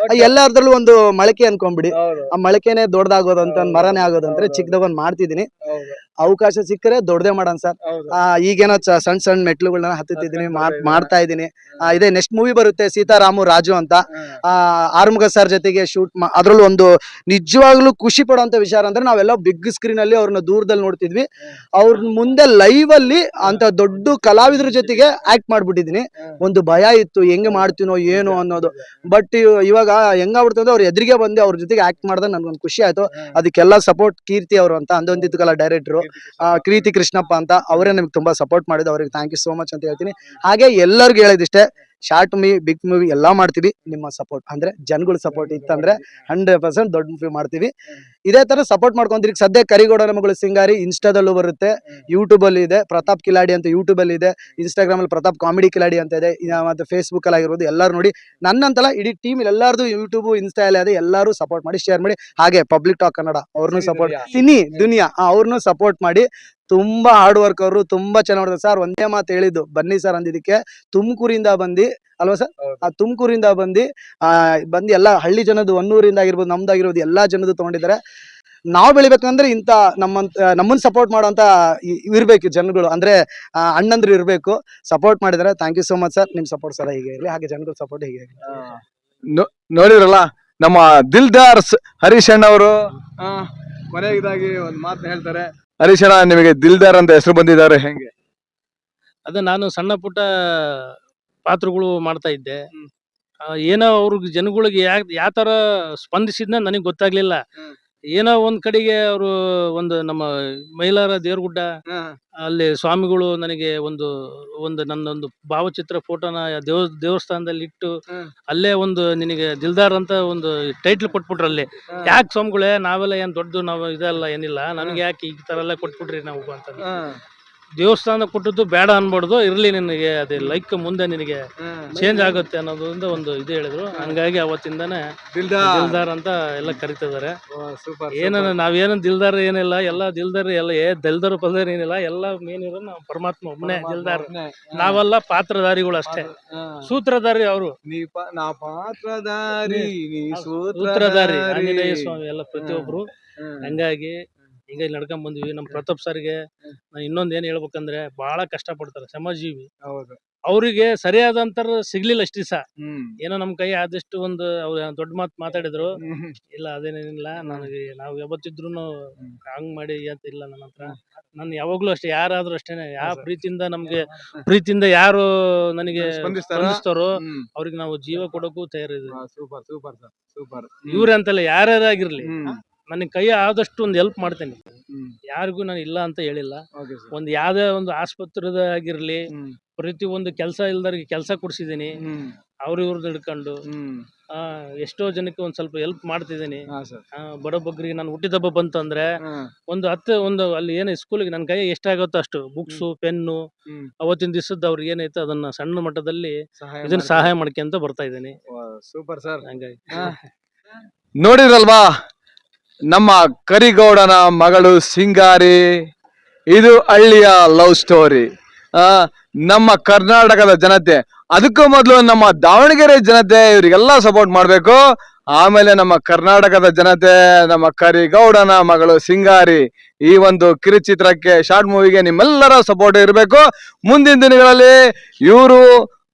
ಎಲ್ಲಾರ್ದ್ರಲ್ಲೂ ಒಂದು ಮೊಳಕೆ ಅನ್ಕೊಂಡ್ಬಿಡಿ. ಆ ಮೊಳಕೆನೆ ದೊಡ್ಡದಾಗೋದು ಅಂತ, ಮರನೇ ಆಗೋದು ಅಂದ್ರೆ ಚಿಕ್ಕದಾಗ ಒಂದ್ ಮಾಡ್ತಿದೀನಿ. ಅವಕಾಶ ಸಿಕ್ಕರೆ ದೊಡ್ಡದೇ ಮಾಡೋಣ ಸರ್. ಈಗೇನೋ ಸಣ್ಣ ಸಣ್ಣ ಮೆಟ್ಲುಗಳನ್ನ ಹತ್ತಿದ್ದೀನಿ, ಮಾಡ್ತಾ ಇದ್ದೀನಿ. ಇದೇ ನೆಕ್ಸ್ಟ್ ಮೂವಿ ಬರುತ್ತೆ, ಸೀತಾರಾಮು ರಾಜು ಅಂತ. ಆರ್ಮುಗ ಸರ್ ಜೊತೆಗೆ ಶೂಟ್ ಅದ್ರಲ್ಲೂ ಒಂದು ನಿಜವಾಗ್ಲೂ ಖುಷಿ ಪಡುವಂತ ವಿಚಾರ ಅಂದ್ರೆ, ನಾವೆಲ್ಲ ಬಿಗ್ ಸ್ಕ್ರೀನ್ ಅಲ್ಲಿ ಅವ್ರನ್ನ ದೂರದಲ್ಲಿ ನೋಡ್ತಿದ್ವಿ. ಅವ್ರ ಮುಂದೆ ಲೈವ್ ಅಲ್ಲಿ ಅಂತ ದೊಡ್ಡ ಕಲಾವಿದ್ರ ಜೊತೆಗೆ ಆಕ್ಟ್ ಮಾಡ್ಬಿಟ್ಟಿದೀನಿ. ಒಂದು ಭಯ ಇತ್ತು, ಹೆಂಗೆ ಮಾಡ್ತೀನೋ ಏನು ಅನ್ನೋದು. ಬಟ್ ಇವಾಗ ಹೆಂಗಾಗ್ಬಿಡ್ತಂದ್ರೆ ಅವ್ರ ಎದುರಿಗೆ ಬಂದು ಅವ್ರ ಜೊತೆಗೆ ಆಕ್ಟ್ ಮಾಡಿದಾಗ ನನ್ಗೊಂದು ಖುಷಿ ಆಯ್ತು. ಅದಕ್ಕೆಲ್ಲ ಸಪೋರ್ಟ್ ಕೀರ್ತಿ ಅವರು ಅಂತ, ಅಂದೊಂದಿತ್ತು ಕಲಾ ಡೈರೆಕ್ಟರ್ ಕೀರ್ತಿ ಕೃಷ್ಣಪ್ಪ ಅಂತ, ಅವರೇ ನಮ್ಗೆ ತುಂಬಾ ಸಪೋರ್ಟ್ ಮಾಡಿದ್ದು. ಅವ್ರಿಗೆ ಥ್ಯಾಂಕ್ ಯು ಸೋ ಮಚ್ ಅಂತ ಹೇಳ್ತೀನಿ. ಹಾಗೆ ಎಲ್ಲರಿಗೂ ಹೇಳಿದಿಷ್ಟೇ, ಶಾರ್ಟ್ ಮೂವಿ, ಬಿಗ್ ಮೂವಿ ಎಲ್ಲಾ ಮಾಡ್ತೀವಿ. ನಿಮ್ಮ ಸಪೋರ್ಟ್ ಅಂದ್ರೆ ಜನಗಳ ಸಪೋರ್ಟ್ ಇತ್ತಂದ್ರೆ 100% ದೊಡ್ಡ ಮೂವಿ ಮಾಡ್ತೀವಿ. ಇದೇ ತರ ಸಪೋರ್ಟ್ ಮಾಡ್ಕೊಂತೀರಿ. ಸದ್ಯ ಕರಿಗೌಡನ ಮಗಳು ಸಿಂಗಾರಿ ಇನ್ಸ್ಟಾದಲ್ಲೂ ಬರುತ್ತೆ, ಯೂಟ್ಯೂಬ್ ಅಲ್ಲಿ ಇದೆ, ಪ್ರತಾಪ್ ಕಿಲಾಡಿ ಅಂತ ಯೂಟ್ಯೂಬ್ ಅಲ್ಲಿ ಇದೆ, ಇನ್ಸ್ಟಾಗ್ರಾಮ್ ಅಲ್ಲಿ ಪ್ರತಾಪ್ ಕಾಮಿಡಿ ಕಿಲಾಡಿ ಅಂತ ಇದೆ, ಮತ್ತೆ ಫೇಸ್ಬುಕ್ ಅಲ್ಲಿ ಆಗಿರ್ಬೋದು. ಎಲ್ಲರೂ ನೋಡಿ, ನನ್ನಂತಲ್ಲ ಇಡೀ ಟೀಮ್ ಎಲ್ಲಾರ್ದು ಯೂಟ್ಯೂಬ್ ಇನ್ಸ್ಟಾ ಎಲ್ಲ ಇದೆ, ಎಲ್ಲರೂ ಸಪೋರ್ಟ್ ಮಾಡಿ ಶೇರ್ ಮಾಡಿ. ಹಾಗೆ ಪಬ್ಲಿಕ್ ಟಾಕ್ ಕನ್ನಡ ಅವ್ರನ್ನೂ ಸಪೋರ್ಟ್, ಸಿನಿ ದುನಿಯಾ ಅವ್ರನ್ನೂ ಸಪೋರ್ಟ್ ಮಾಡಿ. ತುಂಬಾ ಹಾರ್ಡ್ ವರ್ಕ್ ಅವರು, ತುಂಬಾ ಚೆನ್ನಾಗಿ ಮಾಡ್ತಾರೆ ಸರ್. ಒಂದೇ ಮಾತು ಹೇಳಿದ್ದು, ಬನ್ನಿ ಸರ್ ಅಂದಿದ್ದಕ್ಕೆ ತುಮಕೂರಿಂದ ಬಂದು ಅಲ್ವಾ ಸರ್, ಆ ತುಮಕೂರಿಂದ ಬಂದು ಎಲ್ಲ ಹಳ್ಳಿ ಜನದ್ದು, ಹೊನ್ನೂರಿಂದ ಆಗಿರ್ಬೋದು, ನಮ್ದಾಗಿರ್ಬೋದು, ಎಲ್ಲಾ ಜನದ್ದು ತಗೊಂಡಿದ್ದಾರೆ. ನಾವು ಬೆಳಿಬೇಕಂದ್ರೆ ಇಂತ ನಮ್ಮನ್ನ ಸಪೋರ್ಟ್ ಮಾಡುವಂತ ಇರ್ಬೇಕು ಜನಗಳು, ಅಂದ್ರೆ ಅಣ್ಣಂದ್ರು ಇರ್ಬೇಕು. ಸಪೋರ್ಟ್ ಮಾಡಿದಾರೆ. Thank you so much sir. ನಿಮ್ ಸಪೋರ್ಟ್ ಸರ್ ಹೀಗೆ ಇರಲಿ, ಹಾಗೆ ಜನಗಳ ಸಪೋರ್ಟ್ ಹೀಗೆ ಇರಲಿ. ನೋಡಿದ್ರಲ್ಲ ನಮ್ಮ ದಿಲ್ದಾರ್ ಹರೀಶ್ ಅಣ್ಣ ಅವರು ಕೊನೆಯದಾಗಿ ಒಂದು ಮಾತನ್ನ ಹೇಳ್ತಾರೆ. ಹರೀಶ್ ಅಣ್ಣ, ನಿಮಗೆ ದಿಲ್ದಾರ್ ಅಂತ ಹೆಸರು ಬಂದಿದ್ದಾರೆ ಹೆಂಗೆ? ಅದೇ ನಾನು ಸಣ್ಣ ಪುಟ್ಟ ಪಾತ್ರಗಳು ಮಾಡ್ತಾ ಇದ್ದೆ. ಏನೋ ಅವ್ರಿಗೆ ಜನಗಳಿಗೆ ಯಾವ ತರ ಸ್ಪಂದಿಸಿದ್ನ ನನಗೆ ಗೊತ್ತಾಗ್ಲಿಲ್ಲ. ಏನೋ ಒಂದ್ ಕಡೆಗೆ ಅವರು ಒಂದು ನಮ್ಮ ಮೈಲಾರ ದೇವರಗುಡ್ಡ ಅಲ್ಲಿ ಸ್ವಾಮಿಗಳು ನನಗೆ ಒಂದು ನನ್ನೊಂದು ಭಾವಚಿತ್ರ ಫೋಟೋನ ದೇವಸ್ಥಾನದಲ್ಲಿ ಇಟ್ಟು ಅಲ್ಲೇ ಒಂದು ನಿನಗೆ ದಿಲ್ದಾರ್ ಅಂತ ಒಂದು ಟೈಟ್ಲ್ ಕೊಟ್ಬಿಟ್ರು. ಅಲ್ಲಿ ಯಾಕೆ ಸ್ವಾಮಿಗಳೇ, ನಾವೆಲ್ಲ ಏನ್ ದೊಡ್ಡ ನಾವು ಇದೆಲ್ಲ ಏನಿಲ್ಲ, ನನ್ಗೆ ಯಾಕೆ ಈ ತರ ಎಲ್ಲ ಕೊಟ್ಬಿಟ್ರಿ ನಾವು ಅಂತ. ದೇವಸ್ಥಾನ ಕೊಟ್ಟದ್ದು ಬೇಡ ಅನ್ಬಾರ್ದು, ಇರ್ಲಿ ನಿನಗೆ ಅದೇ ಲೈಕ್ ಮುಂದೆ ನಿನಗೆ ಚೇಂಜ್ ಆಗುತ್ತೆ ಅನ್ನೋದ್ರಿಂದ ಒಂದು ಇದು ಹೇಳಿದ್ರು. ಹಂಗಾಗಿ ಅವತ್ತಿಂದಾನೆ ದಿಲ್ದಾರ್ ಅಂತ ಎಲ್ಲ ಕರಿತಿದ್ದಾರೆ. ನಾವೇನು ದಿಲ್ದಾರ್ ಏನಿಲ್ಲ, ಎಲ್ಲ ದಿಲ್ದಾರ್ ಎಲ್ಲ ದಿಲ್ದಾರ್ ಪಲ್ದಾರ್ ಏನಿಲ್ಲ, ಎಲ್ಲ ಮೇನ್ ಇರೋ ನಾವು ಪರಮಾತ್ಮ ಒಬ್ಬನೇ ದಿಲ್ದಾರ್. ನಾವೆಲ್ಲ ಪಾತ್ರಧಾರಿಗಳು ಅಷ್ಟೇ, ಸೂತ್ರಧಾರಿ ಅವರು. ಸೂತ್ರಧಾರಿ ಆಂಜನೇಯ ಸ್ವಾಮಿ ಎಲ್ಲ ಪ್ರತಿಯೊಬ್ರು. ಹಂಗಾಗಿ ಹಿಂಗ ನಡ್ಕೊಂಡ್ ಬಂದ್ವಿ. ನಮ್ ಪ್ರತಾಪ್ ಸರ್ಗೆ ನಾನು ಇನ್ನೊಂದ್ ಏನ್ ಹೇಳ್ಬೇಕಂದ್ರೆ, ಬಹಳ ಕಷ್ಟ ಪಡ್ತಾರೆ, ಶ್ರಮಜೀವಿ. ಅವರಿಗೆ ಸರಿಯಾದಂತರ ಸಿಗ್ಲಿಲ್ಲ ಅಷ್ಟ್ ದಿವಸ. ಏನೋ ನಮ್ ಕೈ ಆದಷ್ಟು ಒಂದು ಅವ್ರು ದೊಡ್ಡ ಮಾತಾಡಿದ್ರು. ಇಲ್ಲ ಅದೇನೇನಿಲ್ಲ, ನನಗೆ ನಾವು ಯಾವತ್ತಿದ್ರು ಹಂಗ್ ಮಾಡಿ ಅಂತ ಇಲ್ಲ ನನ್ನ ಹತ್ರ. ನಾನು ಯಾವಾಗ್ಲೂ ಅಷ್ಟೇ, ಯಾರಾದ್ರೂ ಅಷ್ಟೇನೆ, ಯಾವ ಪ್ರೀತಿಯಿಂದ ಯಾರು ನನಗೆ ಸ್ಪಂದಿಸ್ತಾರೋ ಅವ್ರಿಗೆ ನಾವು ಜೀವ ಕೊಡೋಕು ತಯಾರಿದ್ವಿ. ಇವ್ರೆ ಅಂತಲ್ಲ, ಯಾರ್ಯಾರಾಗಿರ್ಲಿ ನನಗೆ ಕೈ ಆದಷ್ಟು ಒಂದು ಹೆಲ್ಪ್ ಮಾಡ್ತೇನೆ. ಯಾರಿಗೂ ನಾನು ಇಲ್ಲ ಅಂತ ಹೇಳಿಲ್ಲ. ಒಂದ್ ಯಾವ್ದೇ ಒಂದು ಆಸ್ಪತ್ರೆದ ಆಗಿರ್ಲಿ, ಪ್ರತಿ ಒಂದು ಕೆಲಸ ಇಲ್ದವ್ರಿಗೆ ಕೆಲಸ ಕೊಡ್ಸಿದೀನಿ. ಇವ್ರದ್ದು ಹಿಡ್ಕೊಂಡು ಎಷ್ಟೋ ಜನಕ್ಕೆ ಒಂದ್ ಸ್ವಲ್ಪ ಹೆಲ್ಪ್ ಮಾಡ್ತಿದ್ದೀನಿ. ಬಡ ಬಗ್ಗರಿಗೆ ನಾನು ಹುಟ್ಟಿದಬ್ಬ ಬಂತಂದ್ರೆ ಒಂದು ಅಲ್ಲಿ ಏನ ಸ್ಕೂಲ್ಗೆ ನನ್ನ ಕೈ ಎಷ್ಟಾಗುತ್ತೋ ಅಷ್ಟು ಬುಕ್ಸು, ಪೆನ್ನು, ಅವತ್ತಿನ ದಿವಸದ ಅವ್ರಿಗೆ ಏನೈತೆ ಅದನ್ನ ಸಣ್ಣ ಮಟ್ಟದಲ್ಲಿ ಇದನ್ನ ಸಹಾಯ ಮಾಡ್ಕೊಂತ ಬರ್ತಾ ಇದ್ದೀನಿ. Super sir. ಹಂಗಾಗಿ ನೋಡಿರಲ್ವಾ, ನಮ್ಮ ಕರಿಗೌಡನ ಮಗಳು ಸಿಂಗಾರಿ, ಇದು ಹಳ್ಳಿಯ ಲವ್ ಸ್ಟೋರಿ. ನಮ್ಮ ಕರ್ನಾಟಕದ ಜನತೆ, ಅದಕ್ಕೂ ಮೊದಲು ನಮ್ಮ ದಾವಣಗೆರೆ ಜನತೆ ಇವರಿಗೆಲ್ಲ ಸಪೋರ್ಟ್ ಮಾಡಬೇಕು. ಆಮೇಲೆ ನಮ್ಮ ಕರ್ನಾಟಕದ ಜನತೆ ನಮ್ಮ ಕರಿಗೌಡನ ಮಗಳು ಸಿಂಗಾರಿ ಈ ಒಂದು ಕಿರುಚಿತ್ರಕ್ಕೆ, ಶಾರ್ಟ್ ಮೂವಿಗೆ ನಿಮ್ಮೆಲ್ಲರ ಸಪೋರ್ಟ್ ಇರಬೇಕು. ಮುಂದಿನ ದಿನಗಳಲ್ಲಿ ಇವರು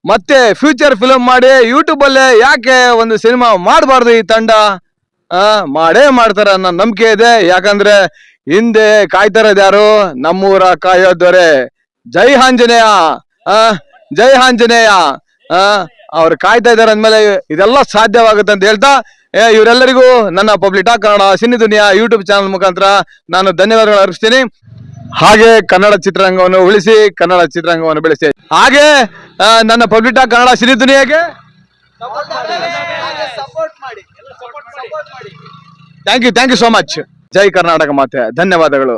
ಮತ್ತೆ ಫ್ಯೂಚರ್ ಫಿಲಂ ಮಾಡಿ ಯೂಟ್ಯೂಬ್ ಅಲ್ಲೇ ಯಾಕೆ ಒಂದು ಸಿನಿಮಾ ಮಾಡಬಾರ್ದು ಈ ತಂಡ? ಮಾಡೇ ಮಾಡ್ತಾರ ಅನ್ನೋ ನಂಬಿಕೆ ಇದೆ. ಯಾಕಂದ್ರೆ ಹಿಂದೆ ಕಾಯ್ತಾ ಇರೋದು ಯಾರು? ನಮ್ಮೂರ ಕಾಯೋದೊರೆ. ಜೈ ಆಂಜನೇಯ, ಜೈ ಆಂಜನೇಯ. ಅವ್ರು ಕಾಯ್ತಾ ಇದಾರೆ ಅಂದ್ಮೇಲೆ ಇದೆಲ್ಲ ಸಾಧ್ಯವಾಗುತ್ತೆ ಅಂತ ಹೇಳ್ತಾ, ಇವರೆಲ್ಲರಿಗೂ ನನ್ನ public talk Kannada cine Duniya YouTube channel ಮುಖಾಂತರ ನಾನು ಧನ್ಯವಾದಗಳು ಅರ್ಪಿಸ್ತೀನಿ. ಹಾಗೆ ಕನ್ನಡ ಚಿತ್ರರಂಗವನ್ನು ಉಳಿಸಿ, ಕನ್ನಡ ಚಿತ್ರರಂಗವನ್ನು ಬೆಳೆಸಿ. ಹಾಗೆ ನನ್ನ ಪಬ್ಲಿಕ್ ಟಾಕ್ ಕನ್ನಡ ಸಿನಿ ದುನಿಯಾಗೆ ಸಪೋರ್ಟ್ ಮಾಡಿ. Thank you so much. ಜೈ ಕರ್ನಾಟಕ ಮಾತೆ. ಧನ್ಯವಾದಗಳು.